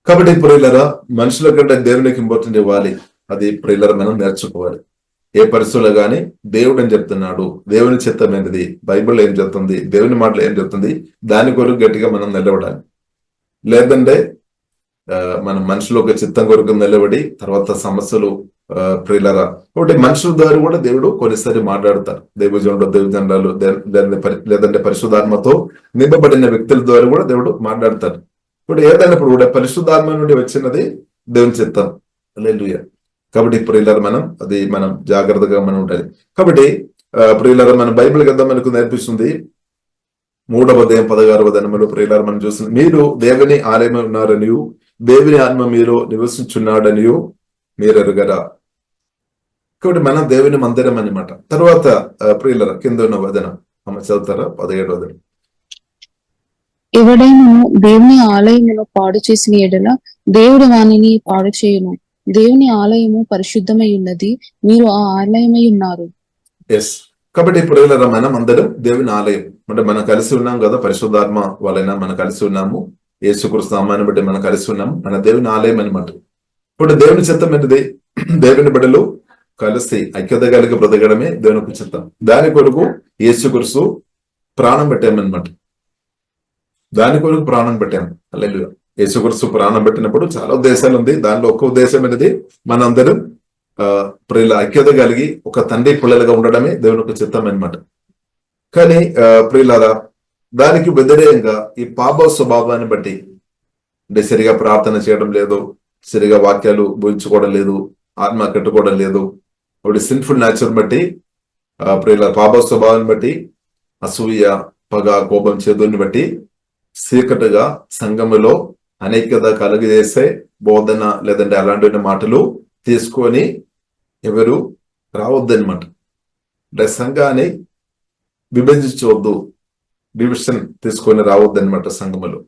కాబట్టి ప్రియులారా మనుషుల కంటే దేవునికి ఇంపార్టెంట్ ఇవ్వాలి. అది ప్రియులారా మనం నేర్చుకోవాలి. ఏ పరిస్థితుల్లో గాని దేవుడు ఏం చెప్తున్నాడు, దేవుని చిత్తం ఏంటిది, బైబిల్ ఏం చెప్తుంది, దేవుని మాటలు ఏం చెప్తుంది, దాని కొరకు గట్టిగా మనం నిలబడాలి. లేదంటే మనం మనుషులు ఒక చిత్తం కొరకు నిలబడి తర్వాత సమస్యలు ప్రియులరా. ఒకటి మనుషుల ద్వారా కూడా దేవుడు కొన్నిసారి మాట్లాడతారు. దేవజనులు లేదంటే పరిశుద్ధాత్మతో నింపబడిన వ్యక్తుల ద్వారా కూడా దేవుడు మాట్లాడతారు. ఇప్పుడు ఏదైనప్పుడు కూడా పరిశుద్ధాత్మ నుండి వచ్చినది దేవుని చిత్తం. హల్లెలూయా. కాబట్టి ప్రియులరా మనం జాగ్రత్తగా మనం ఉండాలి. కాబట్టి ప్రియులరా మన బైబిల్ గ్రంథం మనకు నేర్పిస్తుంది, 3వ అధ్యాయం 16వ వచనంలో ప్రియులరా మనం చూస్తుంది, మీరు దేవుని ఆలయమై ఉన్నారనియు దేవుని ఆత్మ మీరు నివసించున్నాడనియు మీరు ఎరుగరా. కాబట్టి మనం దేవుని మందిరం అనమాట. తర్వాత ప్రియులరా కింద ఉన్న వచనం అమ్మ చదువుతారా, 17వ వచనం. ఎవడైనను దేవుని ఆలయమును పాడు చేసిన ఎడల దేవుడు వానిని పాడు చేయును. దేవుని ఆలయము పరిశుద్ధమై ఉన్నది, మీరు ఆ ఆలయమై ఉన్నారు. ఎస్. కాబట్టి ప్రియులరా మనం అందరం దేవుని ఆలయం, అంటే మనం కలిసి ఉన్నాం కదా, పరిశుద్ధాత్మ వలన మనం కలిసి ఉన్నాము, యేసుక్రీస్తు నామాన్ని బట్టి మనం కలిసి ఉన్నాము, మన దేవుని ఆలయం అనమాట. ఇప్పుడు దేవుని చిత్తం ఏంటిది, దేవుని బిడ్డలు కలిసి ఐక్యత కలిగి బ్రతకడమే దేవునికి చిత్తం. దాని కొరకు యేసుక్రీస్తు ప్రాణం పెట్టామన్నమాట, దాని కొరకు ప్రాణం పెట్టాము. హల్లెలూయా. యేసుక్రీస్తు ప్రాణం పెట్టినప్పుడు చాలా ఉద్దేశాలు ఉంది. దానిలో ఒక్క ఉద్దేశం అనేది మనందరం ప్రియుల ఐక్యత కలిగి ఒక తండ్రి పిల్లలుగా ఉండడమే దేవునికి చిత్తం అనమాట. కానీ ప్రియులారా దానికి వ్యతిరేకంగా ఈ పాప స్వభావాన్ని బట్టి, అంటే సరిగా ప్రార్థన చేయడం లేదు, సరిగా వాక్యాలు బోధించుకోవడం లేదు, ఆత్మ కట్టుకోవడం లేదు, ఒకటి సిన్ఫుల్ నేచర్ బట్టి ప్రియుల పాప స్వభావాన్ని బట్టి అసూయ, పగ, కోపం, చేదుని బట్టి చీకటిగా సంఘములో అనేకత కలుగజేసే బోధన లేదంటే అలాంటి మాటలు తీసుకొని ఎవరు రావద్దనమాట. అంటే సంఘాన్ని విభజించవద్దు, డివిజన్ తీసుకొని రావద్దనమాట సంఘములో.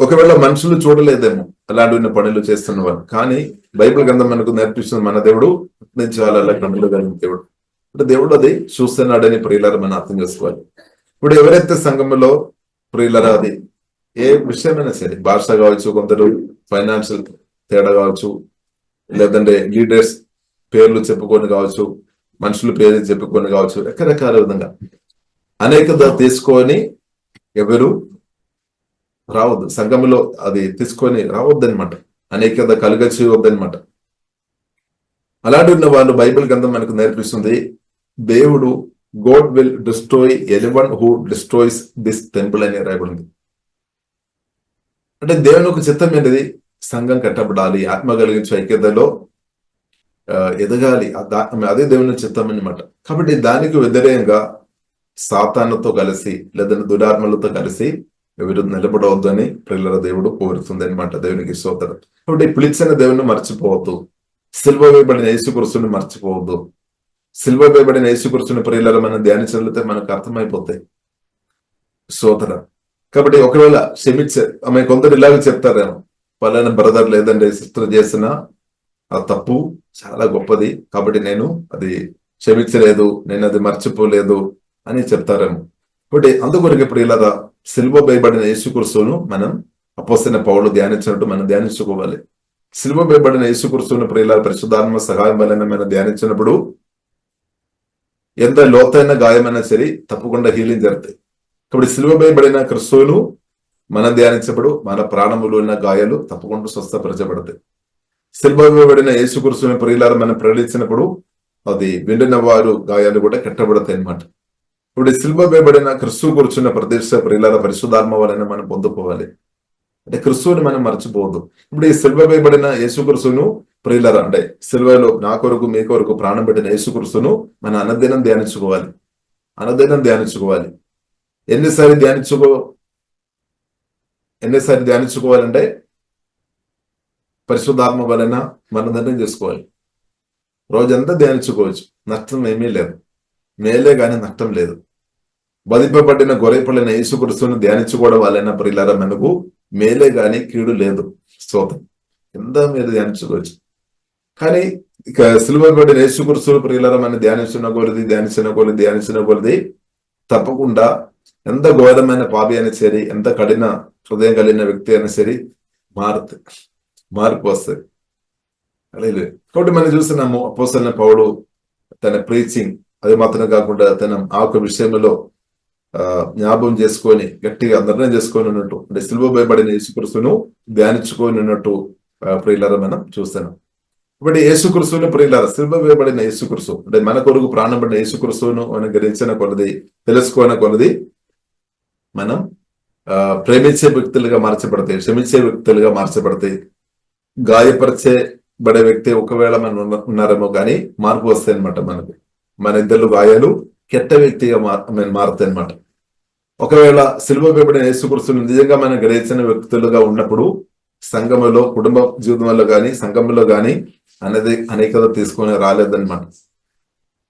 ఒకవేళ మనుషులు చూడలేదేమో అలాంటి పనులు చేస్తున్న వాళ్ళు, కానీ బైబిల్ గ్రంథం మనకు నేర్పిస్తుంది మన దేవుడు చాలా క్రమంలో కలిగిన దేవుడు. అంటే దేవుడు అది చూస్తున్నాడని ప్రియులారా మనం అర్థం చేసుకోవాలి. ఇప్పుడు ఎవరైతే సంఘములో ప్రియులారా అది ఏ విషయమైనా సరే, భాష కావచ్చు, కొందరు ఫైనాన్షియల్ తేడా కావచ్చు, లేదంటే లీడర్స్ పేర్లు చెప్పుకొని కావచ్చు, మనుషుల పేరు చెప్పుకొని కావచ్చు, రకరకాల విధంగా అనేకత తీసుకొని ఎవరు రావద్దు సంఘంలో, అది తీసుకొని రావద్దనమాట, అనేకత కలుగచేయవద్దనమాట. అలాంటి ఉన్న వాళ్ళు బైబిల్ గ్రంథం మనకు నేర్పిస్తుంది, దేవుడు God will destroy anyone who destroys this temple అని రాయబడింది. అంటే దేవుని ఒక చిత్తం ఏంటిది, సంఘం కట్టబడాలి, ఆత్మ కలిగించే ఐక్యతలో ఎదగాలి, అదే దేవుని చిత్తం అన్నమాట. కాబట్టి దానికి వ్యతిరేకంగా సాతానుతో కలిసి లేదంటే దురాత్మలతో కలిసి ఎవరు నిలబడవద్దని ప్రియుల దేవుడు కోరుతుంది అనమాట. దేవునికి స్తోత్రం. కాబట్టి పిలిచిన దేవుని మర్చిపోవద్దు, సిల్వ వేయబడిన యేసుక్రీస్తుని మర్చిపోవద్దు. సిల్వ వేయబడిన యేసుక్రీస్తుని ప్రియుల మనం ధ్యానించగలిగితే మనకు అర్థమైపోతాయి. స్తోత్రం. కాబట్టి ఒకవేళ క్షమించే ఆమె కొందరు ఇలాగ చెప్తారేమో, పలానా బ్రదర్ లేదంటే సిస్టర్ చేసిన ఆ తప్పు చాలా గొప్పది కాబట్టి నేను అది క్షమించలేదు, నేను అది మర్చిపోలేదు అని చెప్తారేమో. కాబట్టి అందుకొరకు ఇప్పుడు ఇలా సిల్వ వేయబడిన యేసుక్రీస్తును మనం అపోస్తలుడైన పౌలు ధ్యానించినట్టు మనం ధ్యానించుకోవాలి. సిల్వ వేయబడిన యేసుక్రీస్తును ప్రియుల పరిశుద్ధాత్మ సహాయం వలన మనం ధ్యానించినప్పుడు ఎంత లోతైన గాయమైనా సరే తప్పకుండా హీలింగ్ జరుగుతాయి. కాబట్టి సిల్వ వేయబడిన క్రిస్తువును మనం ధ్యానించినప్పుడు మన ప్రాణములు ఉన్న గాయాలు తప్పకుండా స్వస్థపరచబడతాయి. సిల్వ వేయబడిన యేసుక్రీస్తుని ప్రియులారా మనం ప్రకటించినప్పుడు అది విండిన వారు గాయాలు కూడా కట్టబడతాయి అన్నమాట. ఇప్పుడు సిల్వ వేయబడిన క్రిస్తువు కూర్చున్న ప్రదేశ ప్రియులారా పరిశుద్ధాత్మ వలన మనం పొందుకోవాలి. అంటే క్రిస్తువుని మనం మర్చిపోవద్దు. ఇప్పుడు ఈ సిల్వ వేయబడిన యేసుక్రీస్తును ప్రియులారా అంటే సిల్వలో నా కొరకు మీ కొరకు ప్రాణం పెట్టిన యేసుక్రీస్తును మనం అనుదినం ధ్యానించుకోవాలి. ఎన్నిసార్లు ధ్యానించుకోవాలంటే పరిశుద్ధాత్మ వలన మనం నిర్ణయం చేసుకోవాలి. రోజంతా ధ్యానించుకోవచ్చు, నష్టం ఏమీ లేదు. మేలే గాని నష్టం లేదు. వధింపబడిన గొర్రెపిల్లని యేసుక్రీస్తును ధ్యానించుకోవడం వలన ప్రియులారా మనకు మేలే గాని కీడు లేదు. స్తోత్రం. ఎంత మీరు ధ్యానించుకోవచ్చు. కానీ ఇక సిలువ వేయబడిన యేసుక్రీస్తును ప్రియులారా మనం ధ్యానించిన కొలది తప్పకుండా ఎంత ఘోరమైన పాపి అయినా సరే, ఎంత కఠిన హృదయం కలిగిన వ్యక్తి అయినా సరే మార్పు వస్తుంది. అలాగే కాబట్టి మనం చూస్తున్నాము అపోస్తలుడైన పౌలు తన ప్రీచింగ్ అది మాత్రం కాకుండా తన ఆకు విషయంలో జ్ఞాపకం చేసుకొని గట్టిగా నిర్ణయం చేసుకొని ఉన్నట్టు, అంటే సిలువ వేయబడిన యేసుక్రీస్తును ధ్యానించుకొని ఉన్నట్టు ప్రియులారా మనం చూస్తున్నాం. ఇప్పుడు యేసుక్రీస్తును ప్రియులారా సిలువ వేయబడిన యేసుక్రీస్తు అంటే మన కొరకు ప్రాణం పడిన యేసుక్రీస్తును మనం గ్రహించిన కొలది, తెలుసుకున్న కొలది మనం ప్రేమించే వ్యక్తులుగా మార్చబడతాయి, క్షమించే వ్యక్తులుగా మార్చబడతాయి. గాయపరిచేబడే వ్యక్తి ఒకవేళ మనం ఉన్నారేమో కానీ మార్పు వస్తాయి అనమాట. మన ఇద్దరు గాయాలు కెట్ట వ్యక్తిగా మారుతాయి అనమాట. ఒకవేళ సిలువ వేయబడిన యేసుక్రీస్తును నిజంగా మనం గ్రహించిన వ్యక్తులుగా ఉన్నప్పుడు సంఘములో, కుటుంబ జీవితంలో గాని సంఘంలో గాని అనేది అనేకత తీసుకొని రాలేదన్నమాట.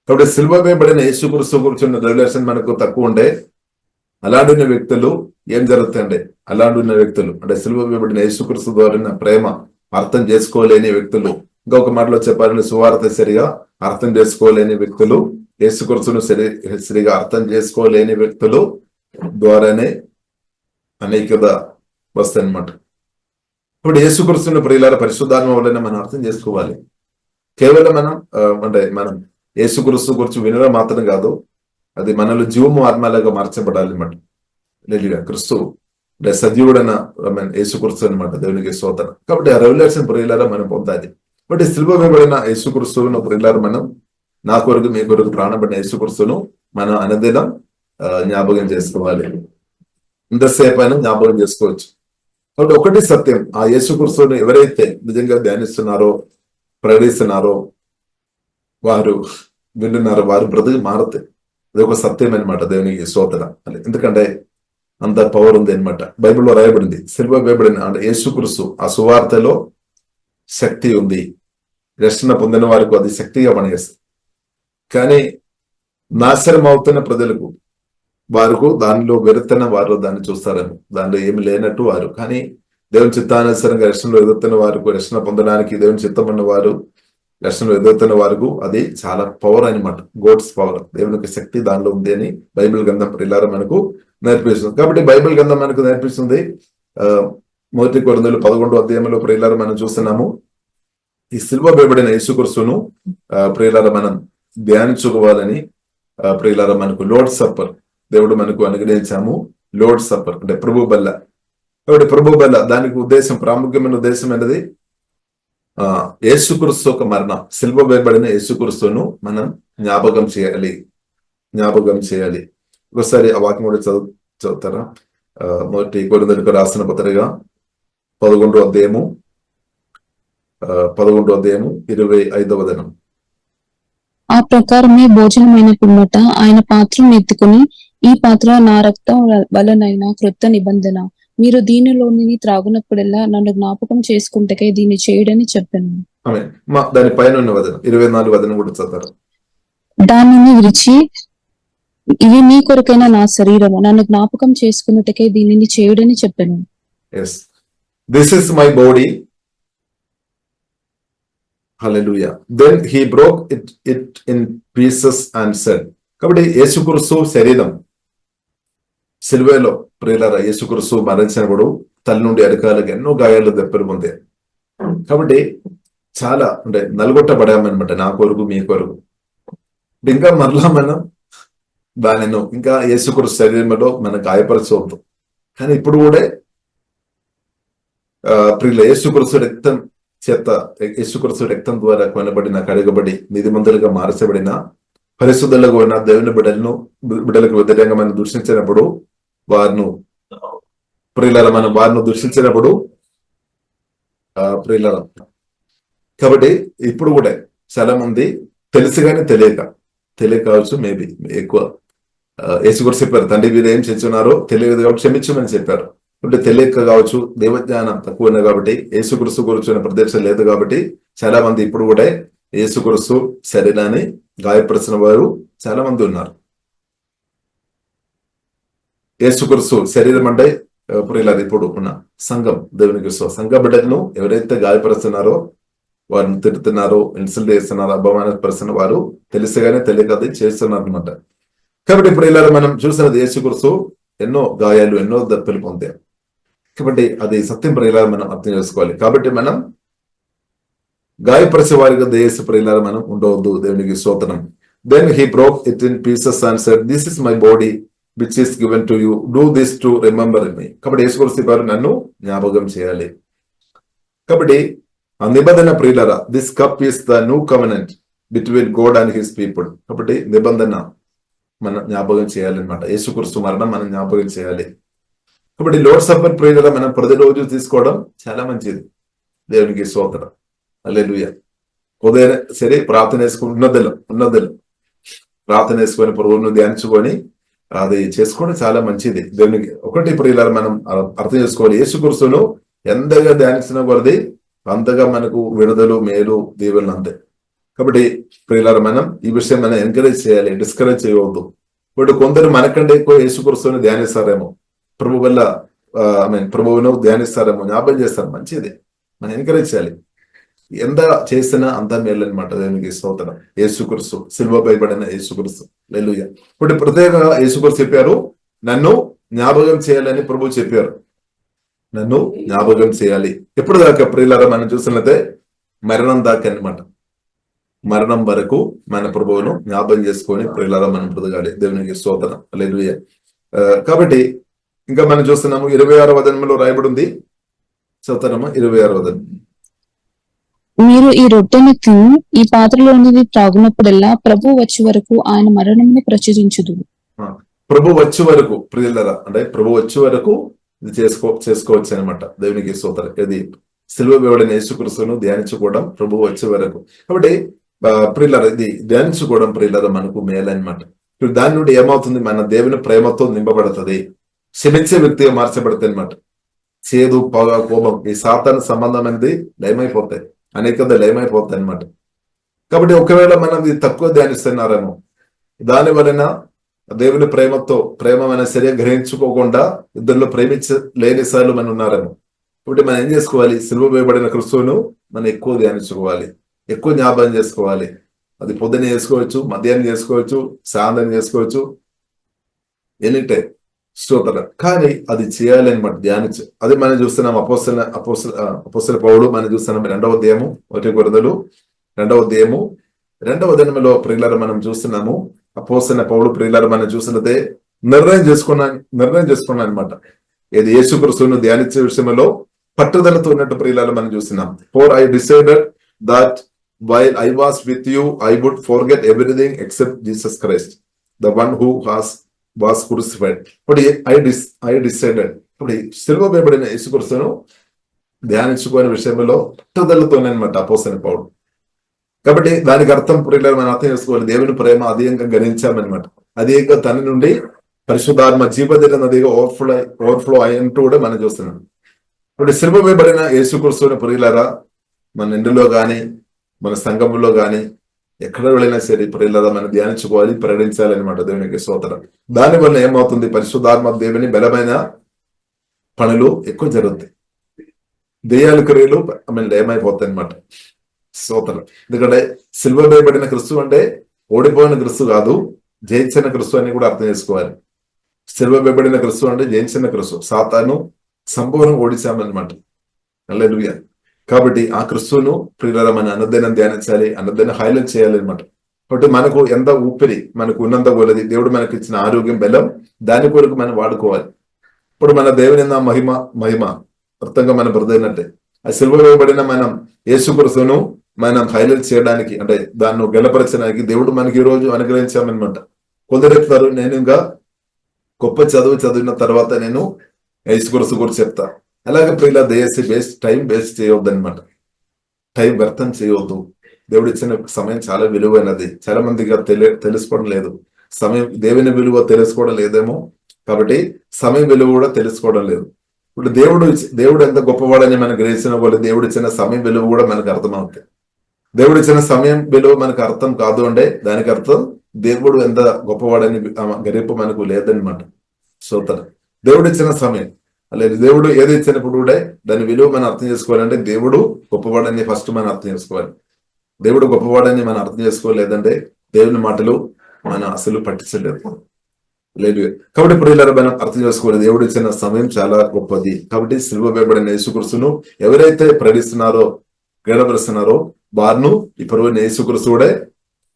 కాబట్టి సిలువ వేయబడిన యేసుక్రీస్తు కూర్చున్న రిలేషన్ మనకు తక్కువ ఉండే అలాంటి వ్యక్తులు ఏం జరుగుతాయండి? అలాంటి వ్యక్తులు అంటే సిలువ వేయబడిన యేసుక్రీస్తు ద్వారా ప్రేమ అర్థం చేసుకోలేని వ్యక్తులు, ఇంకొక మాటలో చెప్పాలని సువార్త సరిగా అర్థం చేసుకోలేని వ్యక్తులు, యేసుక్రీస్తును సరిగా అర్థం చేసుకోలేని వ్యక్తులు ద్వారానే అనేకత వస్తాయన్నమాట. ఇప్పుడు యేసుక్రీస్తును ప్రియులారా పరిశుద్ధాత్మ వలన మనం అర్థం చేసుకోవాలి. కేవలం మనం యేసుక్రీస్తు గురించి వినడం మాత్రం కాదు, అది మనలో జీవము ఆత్మలాగా మార్చబడాలి అన్నమాట. లేదా క్రీస్తు అంటే సజీవుడైన యేసుక్రీస్తు అనమాట. దేవునికి స్తోత్రం. కాబట్టి ఆ రెవల్యూషన్ ప్రియులారా మనం పొందాలి. కాబట్టి సిలువ వేయబడిన యేసుక్రీస్తును ప్రియులారా మనం నా కొరకు మీ కొరకు ప్రాణపడిన యేసుక్రీస్తును మనం అనుదినం జ్ఞాపకం చేసుకోవాలి. ఇంతసేపు అయినా జ్ఞాపకం చేసుకోవచ్చు. కాబట్టి ఒకటి సత్యం, ఆ యేసుక్రీస్తును ఎవరైతే నిజంగా ధ్యానిస్తున్నారో, ప్రకటిస్తున్నారో, వారు వింటున్నారో వారు బ్రతుకు మారుతాయి. అది ఒక సత్యం అనమాట. దేవునికి స్తోత్రం. ఎందుకంటే అంత పవర్ ఉంది అనమాట. బైబిల్లో రాయబడింది సిలువ వేయబడిన అంటే యేసుక్రీస్తు ఆ సువార్తలో శక్తి ఉంది. రక్షణ పొందిన వారికి అది శక్తిగా పనిచేస్తుంది. కానీ నాశనం అవుతున్న ప్రజలకు వారికి దానిలో వెరుతున్న వారు దాన్ని చూస్తారేమో, దానిలో ఏమి లేనట్టు వారు. కానీ దేవుని చిత్తానుసారంగా రక్షణలో ఎదుగుతున్న వారికి, రక్షణ పొందడానికి దేవుని చిత్తమన్న వారు రక్షణలో ఎదుగుతున్న వారికి అది చాలా పవర్ అనమాట. గోడ్స్ పవర్, దేవునికి శక్తి దానిలో ఉంది అని బైబిల్ గ్రంథం ప్రియులారా మనకు నేర్పిస్తుంది. కాబట్టి బైబిల్ గ్రంథం మనకు నేర్పిస్తుంది. 1 కొరింథీయులు 11వ అధ్యాయంలో ప్రియులారా మనం చూస్తున్నాము ఈ సిలువ వేయబడిన యేసుక్రీస్తును ప్రియులారా మనం ధ్యానించుకోవాలని. ప్రియులారా మనకు లోర్డ్ సప్పర్ దేవుడు మనకు అనుగ్రహించాము. లోర్డ్ సప్పర్ అంటే ప్రభు బల్ల. కాబట్టి ప్రభు బల్ల దానికి ఉద్దేశం, ప్రాముఖ్యమైన ఉద్దేశం అనేది యేసుక్రీస్తు ఒక మరణం, సిలువ వేయబడిన యేసుక్రీస్తును మనం జ్ఞాపకం చేయాలి. ఒకసారి ఆ వాక్యం కూడా చదువుతారా? 1 కొరింథీయులకు రాసిన పత్రిక 11వ అధ్యాయము 25వ వచనం. ఆ ప్రకారమే భోజనమైన పిమ్మట ఆయన పాత్రను ఎత్తుకుని, ఈ పాత్ర నా రక్తం వలనైన క్రొత్త నిబంధన, మీరు దీనిలోని త్రాగునప్పుడల్లా నన్ను జ్ఞాపకం చేసుకుంటకై దీన్ని చేయడని చెప్పాను. దాని పైన ఉన్న వదనం 24 వదనం కూడా చదువుతారు. దానిని విరిచి, ఇది నీ కొరకైన నా శరీరము, నన్ను జ్ఞాపకం చేసుకున్నటకై దీనిని చేయడని చెప్పాను. Yes, this is my body. Hallelujah. Then he broke it in pieces and said. కాబట్టి యేసుక్రీస్తు శరీరం సిలువలో ప్రియులారా, యేసుక్రీస్తు మరణించినప్పుడు తల నుండి అరికాలకు ఎన్నో గాయాలు దెబ్బలు పొందాయి. కాబట్టి చాలా అంటే నలుగొట్టబడామన్నమాట, నా కొరకు మీ కొరకు. ఇంకా మరలా మనం దానిను ఇంకా యేసుక్రీస్తు శరీరంలో మనం గాయపరచవద్దు. కానీ ఇప్పుడు కూడా ప్రియుల యేసుక్రీస్తు రక్తం చేత, యేసుక్రీస్తు రక్తం ద్వారా కొనబడిన, కడగబడి, నీతిమంతులుగా మార్చబడిన, పరిశుద్ధులుగా ఉన్న దేవుని బిడ్డలకు వ్యతిరేకంగా మనం దూషించినప్పుడు, వారిని దూషించినప్పుడు ప్రియుల, కాబట్టి ఇప్పుడు కూడా చాలా మంది తెలిసి కానీ తెలియక కావచ్చు, మేబీ ఎక్కువ యేసుక్రీస్తు చెప్పారు, తండ్రి వీరు ఏం చేస్తున్నారో తెలియదు కాబట్టి క్షమించమని చెప్పారు. అంటే తెలియక కావచ్చు, దేవజ్ఞానం తక్కువ ఉన్నాయి కాబట్టి, యేసుక్రీస్తు కూర్చున్న ప్రదేశం లేదు కాబట్టి చాలా మంది ఇప్పుడు కూడా యేసుక్రీస్తు శరీరాన్ని గాయపరిచిన వారు చాలా మంది ఉన్నారు. యేసుక్రీస్తు శరీరం అంటే ప్రియులారా ఇప్పుడు ఉన్న సంఘం, దేవునికి సంఘ బిడ్డలను ఎవరైతే గాయపరుస్తున్నారో, వారిని తిడుతున్నారో, ఇన్సల్ట్ చేస్తున్నారో, అవమానపరుస్తున్న వారు తెలిసిగానే తెలియక చేస్తున్నారు అనమాట. కాబట్టి ఇప్పుడు ఇలా మనం చూసినది యేసుక్రీస్తు ఎన్నో గాయాలు, ఎన్నో దెబ్బలు పొందారు. కాబట్టి అది సత్యం ప్రియులారా మనం అర్థం చేసుకోవాలి. కాబట్టి మనం గాయపరిచే వారిగా యేసు ప్రియులారా మనం ఉండవద్దు. దేవునికి స్తోత్రం. Then he broke it in pieces and said, this is my body which is given to you, do this to remember me. కాబట్టి యేసుక్రీస్తు వారు నన్ను జ్ఞాపకం చేయాలి. కాబట్టి ఆ నిబంధన ప్రియులారా, this cup is the new covenant between God and his people. కాబట్టి నిబంధన మనం జ్ఞాపకం చేయాలన్నమాట. యేసుక్రీస్తు మరణం మనం జ్ఞాపకం చేయాలి. కాబట్టి లోడ్ సఫర్ ప్రియులారా మనం ప్రతిరోజు తీసుకోవడం చాలా మంచిది. దేవునికి స్తోత్రం. హల్లెలూయా. ఉదయం సరే ప్రార్థన వేసుకుని ఉన్నదలు ప్రార్థన వేసుకొని ప్రభువును ధ్యానించుకొని అది చేసుకోవడం చాలా మంచిది. దేవునికి ఒకటి ప్రియులారా మనం అర్థం చేసుకోవాలి, యేసుక్రీస్తును ఎంతగా ధ్యానించిన కొలది అంతగా మనకు విడుదల, మేలు, దీవెనలు అంతాయి. కాబట్టి ప్రియులారా మనం ఈ విషయం మనం ఎంకరేజ్ చేయాలి, డిస్కరేజ్ చేయవద్దు. ఇప్పుడు కొందరు మనకంటే ఎక్కువ యేసుక్రీస్తుని ధ్యానిస్తారేమో, ప్రభు వల్ల ప్రభువును ధ్యానిస్తారేమో, జ్ఞాపకం చేస్తారు, మంచిది. మనం ఎంకరేజ్ చేయాలి. ఎంత చేసినా అంత మేలు అనమాట. దేవునికి స్తోత్రం. యేసుక్రీస్తు సిలువపై పడిన యేసుక్రీస్తు. హల్లెలూయా. ఇప్పుడు ప్రత్యేకంగా యేసుక్రీస్తు చెప్పారు, నన్ను జ్ఞాపకం చేయాలని ప్రభు చెప్పారు. నన్ను జ్ఞాపకం చేయాలి. ఎప్పుడు దాకా ప్రియులారా మనం చూసినట్లయితే మరణం దాకా అనమాట. మరణం వరకు మన ప్రభువును జ్ఞాపకం చేసుకొని ప్రియులారా మనం బ్రతకాలి. దేవునికి స్తోత్రం. హల్లెలూయా. కాబట్టి ఇంకా మనం చూస్తున్నాము 26వ వచనంలో రాయబడి ఉంది. చదువుతారమ్మా 26వ వచనం. మీరు ఈ రొట్టెను తిని ఈ పాత్రలోనిది త్రాగునప్పుడల్లా ప్రభు వచ్చే వరకు ఆయన మరణమును ప్రచురించుదురు. ప్రభు వచ్చే వరకు ప్రియులారా, అంటే ప్రభు వచ్చే వరకు ఇది చేసుకోవచ్చు అనమాట. దేవునికి స్తోత్రం. ఇది సిలువ వేయబడిన యేసుక్రీస్తును ధ్యానించుకోవడం ప్రభు వచ్చే వరకు. కాబట్టి ప్రియులారా ఇది ధ్యానించుకోవడం ప్రియులారా మనకు మేలన్నమాట. దాని నుండి ఏమవుతుంది, మన దేవుని ప్రేమతో నింపబడుతుంది, క్షమించే వ్యక్తిగా మార్చబడుతుంది అనమాట. చేదు, పొగ, కోపం, ఈ సాతాను సంబంధమైనది లయమైపోతాయి, అనేక లయమైపోతాయి అనమాట. కాబట్టి ఒకవేళ మనం ఇది తక్కువ ధ్యానిస్తున్నారేమో, దాని వలన దేవుని ప్రేమ మన సరిగా గ్రహించుకోకుండా ఇద్దరిలో ప్రేమించలేని సార్లు మనం ఉన్నారేమో. కాబట్టి మనం ఏం చేసుకోవాలి, సిలువ వేయబడిన క్రీస్తును మనం ఎక్కువ ధ్యానించుకోవాలి, ఎక్కువ జ్ఞాపకం చేసుకోవాలి. అది పొద్దున చేసుకోవచ్చు, మధ్యాహ్నం చేసుకోవచ్చు, సాయంత్రం చేసుకోవచ్చు, ఎనీ టైం స్తోత్రం. కానీ అది చేయాలి అనమాట, ధ్యానించు. అది మనం చూస్తున్నాం అపోస్తల పౌలు మనం చూస్తున్నాం 2వ అధ్యాయము 1 కొరింథీయులు 2వ అధ్యాయము 2వ వచనంలో ప్రియులారా మనం చూస్తున్నాము. అపోస్తల పౌలు ప్రియులారా మనం చూసినదే నిర్ణయం చేసుకున్నాను అనమాట. ఇది యేసుక్రీస్తును ధ్యానించే విషయంలో పట్టుదలతో ఉన్నట్టు ప్రియులారా మనం చూస్తున్నాం. For I decided that while I was with you, I would forget everything except Jesus Christ, the one who was crucified. But I decided. ఇప్పుడు సిలువ వేయబడిన యేసుక్రీస్తును ధ్యానించుకునే విషయంలో పట్టుదలతోనే అనమాట అపోస్తలుడైన పౌలు. కాబట్టి దానికి అర్థం ప్రియులారా మనం అర్థం చేసుకోవాలి, దేవుని ప్రేమ అధికంగా గణించామన్నమాట. అధికంగా తన నుండి పరిశుద్ధాత్మ జీవజల నదిగా ఓవర్ఫ్లో అయ్యంటూ కూడా మనం చూస్తున్నాం. ఇప్పుడు సిలువ వేయబడిన యేసుక్రీస్తుని ప్రియులారా మన ఇంటిలో గాని మన సంఘంలో గాని ఎక్కడ వెళ్ళినా సరే ప్రియులారా మనం ధ్యానించుకోవాలి, ప్రకటించాలి అనమాట. దేవునికి స్తోత్రం. దానివల్ల ఏమవుతుంది, పరిశుద్ధాత్మ దేవుని బలమైన పనులు ఎక్కువ జరుగుతాయి, దెయ్యాల క్రియలు ఏమైపోతాయి అనమాట. స్తోత్రం. ఎందుకంటే సిలువ వేయబడిన క్రీస్తు అంటే ఓడిపోయిన క్రీస్తు కాదు, జయించిన క్రీస్తు అని కూడా అర్థం చేసుకోవాలి. సిలువ వేయబడిన క్రీస్తు అంటే జయించిన క్రీస్తు, సాతాను సంపూర్ణంగా ఓడించామన్నమాట. హల్లెలూయా. కాబట్టి ఆ క్రీస్తును ప్రియులారా మన అనుదినం ధ్యానించాలి, అనుదినం హైలైట్ చేయాలి అనమాట. కాబట్టి మనకు ఎంత ఊపిరి మనకు ఉన్నంత కొలది దేవుడు మనకి ఇచ్చిన ఆరోగ్యం బలం దాని కొరకు మనం వాడుకోవాలి. ఇప్పుడు మన దేవుని మహిమ అర్థంగా మనం బ్రదైనట్టే ఆ సిలువ వేయబడిన మనం యేసుక్రీస్తును మనం హైలైట్ చేయడానికి, అంటే దాన్ని గెలపరచడానికి దేవుడు మనకి ఈ రోజు అనుగ్రహించామన్నమాట. కొందరు చెప్తారు, నేను ఇంకా గొప్ప చదివిన తర్వాత నేను యేసుక్రీస్తు గురించి చెప్తా. అలాగే ప్రియుల దయచేసి టైం వేస్ట్ చేయవద్దు అనమాట. టైం వ్యర్థం చేయవద్దు. దేవుడు ఇచ్చిన సమయం చాలా విలువైనది. చాలా మందిగా తెలుసుకోవడం లేదు, సమయం దేవుని విలువ తెలుసుకోవడం లేదేమో. కాబట్టి సమయం విలువ కూడా తెలుసుకోవడం లేదు. ఇప్పుడు దేవుడు ఎంత గొప్పవాడని మనం గ్రహించిన వాళ్ళు దేవుడు ఇచ్చిన సమయం విలువ కూడా మనకు అర్థమవుతుంది. దేవుడు ఇచ్చిన సమయం విలువ మనకు అర్థం కాదు అంటే దానికి అర్థం దేవుడు ఎంత గొప్పవాడని గ్రహింపు మనకు లేదనమాట. స్తోత్రం. దేవుడు ఇచ్చిన సమయం అలాగే దేవుడు ఏది ఇచ్చినప్పుడు కూడా దాని విలువ మనం అర్థం చేసుకోవాలంటే దేవుడు గొప్పవాడని ఫస్ట్ మనం అర్థం చేసుకోవాలి. దేవుడు గొప్పవాడని మనం అర్థం చేసుకోలేదంటే దేవుని మాటలు మనం అసలు పట్టించలేదు. లేదు. కాబట్టి ప్రియులారా మనం అర్థం చేసుకోవాలి, దేవుడు ఇచ్చిన సమయం చాలా గొప్పది. కాబట్టి సిలువ వేయబడిన యేసుక్రీస్తును ఎవరైతే ప్రకటిస్తున్నారో గడపరుస్తున్నారో వారిను ఇప్పుడు యేసుక్రీస్తు కూడా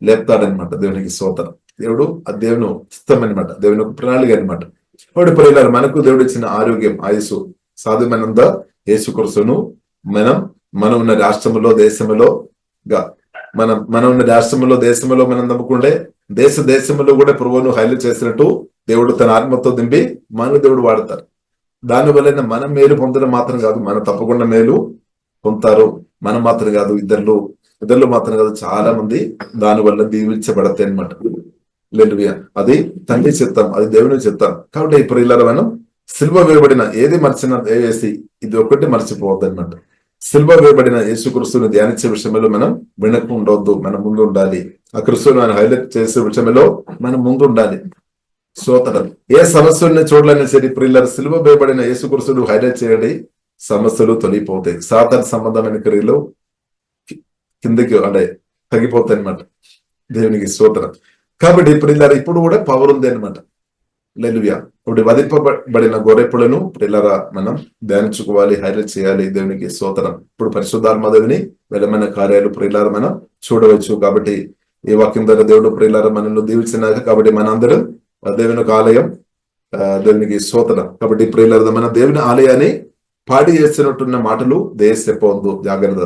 లేపుతాడనమాట. దేవునికి స్తోత్రం. దేవుడు ఆ దేవుని చిత్తం అనమాట, దేవుని ఒక ప్రణాళిక అనమాట. కాబట్టి ప్రియులారా మనకు దేవుడు ఇచ్చిన ఆరోగ్యం ఆయుసు సాధ్యమైనంత యేసుక్రీస్తును మనం ఉన్న రాష్ట్రంలో దేశంలో మనం ఉన్న రాష్ట్రంలో దేశంలో మనం నమ్ముకుంటే దేశంలో కూడా ప్రభువును హైలైట్ చేసినట్టు దేవుడు తన ఆత్మతో దింపి మన దేవుడు వాడతారు. దాని వల్ల మనం మేలు పొందడం మాత్రం కాదు, మనం తప్పకుండా మేలు పొందుతారు. మనం మాత్రం కాదు, ఇద్దరు మాత్రం కాదు, చాలా మంది దాని వల్ల దీవించబడతాయి అనమాట. లేదు, అది తండ్రి చిత్తం, అది దేవుని చిత్తం. కాబట్టి ఇప్పుడు ఇలా మనం సిలువ వేయబడిన ఏది మర్చిన వేసి ఇది ఒక్కటి మర్చిపోవద్దు అనమాట. సిలువ వేయబడిన యేసుక్రీస్తుని ధ్యానించే విషయంలో మనం వెనక్కు ఉండవద్దు, మనం ముందు ఉండాలి. ఆ క్రీస్తుని మనం హైలైట్ చేసే విషయంలో మనం ముందు ఉండాలి. స్తోత్రం. ఏ సమస్యని చూడాలని సరే ప్రియులారా సిలువ వేయబడిన యేసుక్రీస్తుని హైలైట్ చేయండి, సమస్యలు తొలిగిపోతాయి. సాతాను సంబంధమైన క్రియలు కిందకి అంటే తగ్గిపోతాయి అనమాట. దేవునికి స్తోత్రం. కాబట్టి ప్రియులారా ఇప్పుడు కూడా పవర్ ఉంది అనమాట. హల్లెలూయా. ఇప్పుడు వధింపబడిన గొర్రెపులను ప్రియులారా మనం ధ్యానించుకోవాలి, హైలైట్ చేయాలి. దేవునికి స్తోత్రం. ఇప్పుడు పరిశుద్ధాత్మ దేవుని బలమైన కార్యాలు ప్రియులారా మనం చూడవచ్చు. కాబట్టి ఈ వాక్యం ద్వారా దేవుడు ప్రియులారా మనల్ని దీవించినాక కాబట్టి మనందరం దేవుని ఒక ఆలయం, దేవునికి స్తోత్రం. కాబట్టి ప్రియులారా మన దేవుని ఆలయాన్ని పాడి చేస్తున్నట్టున్న మాటలు దేశ చెప్పవద్దు, జాగ్రత్త.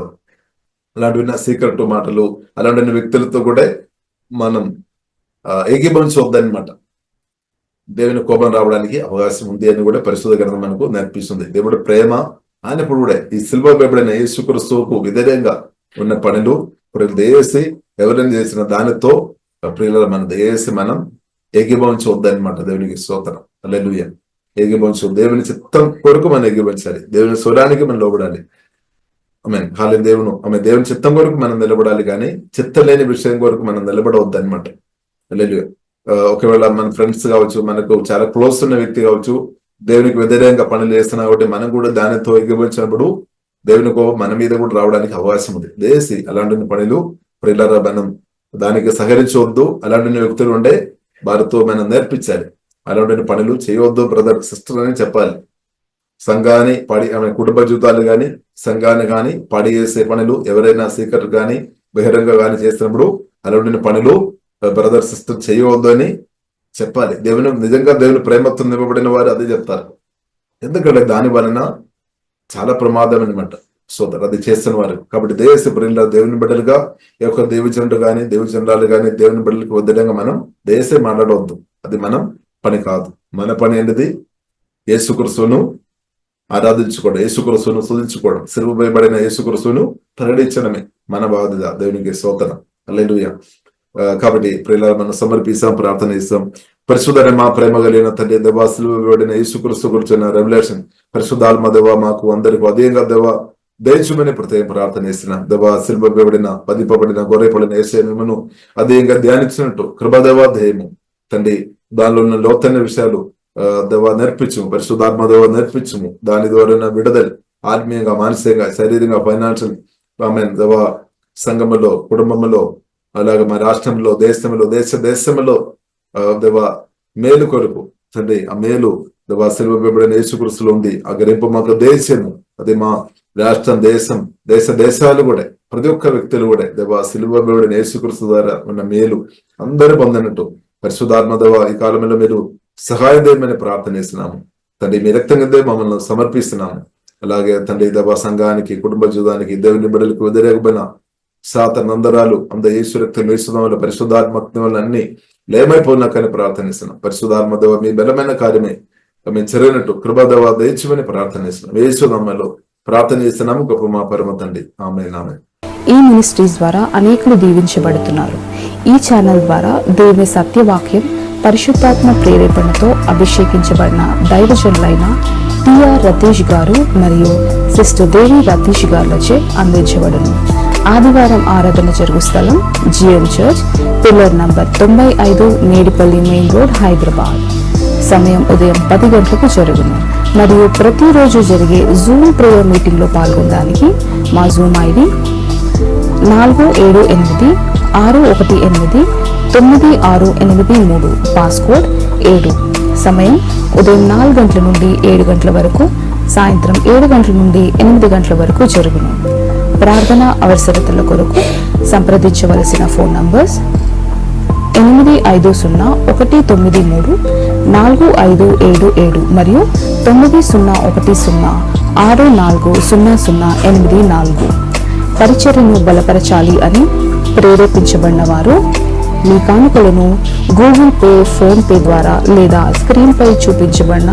అలాంటి సీక్రెట్ మాటలు అలాంటి వ్యక్తులతో కూడా మనం ఏకీభవించవద్దనమాట. దేవుని కోపం రావడానికి అవకాశం ఉంది అని కూడా పరిశుద్ధ గ్రంథం మనకు నేర్పిస్తుంది. దేవుడు ప్రేమ ఆయనప్పుడు కూడా ఈ సిలువ వేయబడిన యేసుక్రీస్తుకు వ్యతిరేకంగా ఉన్న పనులు దేశి ఎవరైనా చేసిన దానితో ప్రియుల మన దేశి మనం ఏకీభవించవద్దనమాట. దేవునికి స్తోత్రం. హల్లెలూయా. ఏకీభవించు దేవుని చిత్తం కొరకు మనం ఏకీభవించాలి, దేవుని స్వరానికి మనం లోబడాలి. ఆమేన్. దేవుని చిత్తం కొరకు మనం నిలబడాలి, కానీ చిత్తం లేని విషయం కొరకు మనం నిలబడవద్దు అనమాట. హల్లెలూయా. ఒకవేళ మన ఫ్రెండ్స్ కావచ్చు, మనకు చాలా క్లోజ్ ఉన్న వ్యక్తి కావచ్చు, దేవునికి వ్యతిరేకంగా పనులు చేస్తున్నా కాబట్టి మనం కూడా దానితో ఏకీభవించినప్పుడు దేవుని కోపం మన మీద కూడా రావడానికి అవకాశం ఉంది. దేశి అలాంటి పనులు ప్రియులారా మనం దానికి సహకరించవద్దు. అలాంటి వ్యక్తులు ఉండే వారితో మనం నేర్పించాలి, అలాంటి పనులు చేయవద్దు బ్రదర్ సిస్టర్ అని చెప్పాలి. సంఘాన్ని పాడి కుటుంబ జీవితాలు కానీ సంఘాన్ని కానీ పాడి చేసే పనులు ఎవరైనా సీక్రెట్ కానీ బహిరంగ కానీ చేసినప్పుడు అలాంటి పనులు బ్రదర్ సిస్టర్ చేయవద్దు అని చెప్పాలి. నిజంగా దేవుని ప్రేమతో నింపబడిన వారు అదే చెప్తారు. ఎందుకంటే దాని వలన చాలా ప్రమాదం అనమాట. సోదరు అది చేస్తున్న వారు. కాబట్టి దేశ ప్రియుల దేవుని బిడ్డలుగా ఈ యొక్క దేవజనుడు కానీ దేవజనురాలు కానీ దేవుని బిడ్డలకు వద్దడంగా మనం దేశం మాట్లాడవద్దు. అది మనం పని కాదు. మన పని ఏంటిది? యేసుక్రీస్తును ఆరాధించుకోవడం, యేసుక్రీస్తును స్తుతించుకోవడం, సిలువ వేయబడిన యేసుక్రీస్తును ప్రకటించడమే మన బాధ్యత. దేవునికి స్తోత్రం. హల్లెలూయా. కాబట్టి ప్రియులారా, మనం సమర్పిస్తాం, ప్రార్థన చేస్తాం. పరిశుద్ధ మా ప్రేమ కలిగిన తండ్రి దేవా, సిలువ వేయబడిన యేసుక్రీస్తు గురించిన రెవల్యూషన్ పరిశుద్ధాత్మ దేవా మాకు అందరికీ అధికంగా దేవా దయచుమని ప్రత్యేక ప్రార్థన చేసిన దేవా, సిలువ వేయబడిన పదింపబడిన గొర్రెపడిన యేసును అధికంగా ధ్యానించినట్టు కృపదేవా ధ్యేయము తండ్రి, దానిలో ఉన్న లోతైన విషయాలు దేవా నేర్పించము, పరిశుద్ధాత్మ దేవా నేర్పించము. దాని ద్వారా విడుదల ఆత్మీయంగా, మానసికంగా, శారీరకంగా, ఫైనాన్షియల్ ఆమెన్ దేవా, సంఘములో, కుటుంబంలో, అలాగే మా రాష్ట్రంలో, దేశంలో దేవా మేలు కొరకు తండ్రి, ఆ మేలు దేవా సిలువ వేయబడిన యేసుక్రీస్తులో ఉంది. ఆ గ్రహింపు మాకు దేశము, అది మా రాష్ట్రం, దేశాలు కూడా, ప్రతి ఒక్క వ్యక్తులు కూడా దేవా సిలువ వేయబడిన యేసుక్రీస్తు ద్వారా ఉన్న మేలు అందరూ పొందినట్టు పరిశుద్ధాత్మ దేవా ఈ కాలంలో మీరు సహాయం చేయమని ప్రార్థన చేస్తున్నాము తండ్రి. మీ రక్తంగా మమ్మల్ని సమర్పిస్తున్నాము. అలాగే తండ్రి దేవా సంఘానికి, కుటుంబ జీవితానికి, దేవుని బిడ్డలకు వ్యతిరేకమైన సాతనందరాలు అంద యేసు రక్తం వేస్తున్నాము, పరిశుద్ధాత్మ వల్ల అన్ని లేమైపోయినా కానీ ప్రార్థనిస్తున్నాం. పరిశుద్ధాత్మ దేవ మీ బలమైన కార్యమే మేము చెరిగినట్టు కృపాదేవ దయచేయమని ప్రార్థనిస్తున్నాం. యేసు నామములో ప్రార్థన చేస్తున్నాము గొప్ప మా పరమ తండ్రి. ఆమేన్. ఆమేన్. ఈ మినిస్ట్రీస్ ద్వారా అనేకులు దీవించబడుతున్నారు. ఈ ఛానల్ ద్వారా దేవుని సత్యవాక్యం పరిశుద్ధాత్మ ప్రేరేపణతో అభిషేకించబడిన దైవజనులైన టిఆర్ రతీష్ గారు మరియు సిస్టర్ దేవి రతీష్ గారులచే అందించబడును. ఆదివారం ఆరాధన జరుగు స్థలం GM church, pillar number 95, Medipalli main road, Hyderabad. సమయం ఉదయం 10 గంటలకు జరుగును. మరియు ప్రతిరోజు జరిగే జూమ్ ప్రేయర్ మీటింగ్ లో పాల్గొనడానికి మా జూమ్ ఐడి 478-618-9683, పాస్కోడ్ 7. సమయం ఉదయం 4 గంటల నుండి 7 గంటల వరకు, సాయంత్రం 7 గంటల నుండి 8 గంటల వరకు జరుగును. ప్రార్థన అవసరతల కొరకు సంప్రదించవలసిన ఫోన్ నంబర్స్ 8501934577 మరియు 9010640084. పరిచర్యను బలపరచాలి అని ప్రేరేపించబడిన వారు మీ కానుకలను గూగుల్ పే, ఫోన్ పే ద్వారా లేదా స్క్రీన్ పై చూపించబడిన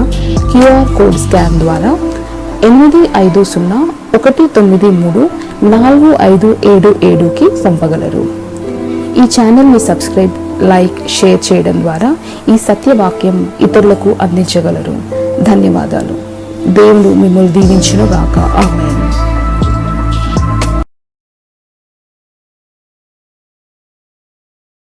QR కోడ్ స్కాన్ ద్వారా 8501934577కి పంపగలరు. ఈ ఛానల్ని సబ్స్క్రైబ్, లైక్, షేర్ చేయడం ద్వారా ఈ సత్యవాక్యం ఇతరులకు అందించగలరు. ధన్యవాదాలు. దేవుడు మిమ్మల్ని దీవించును గాక. ఆమేన్.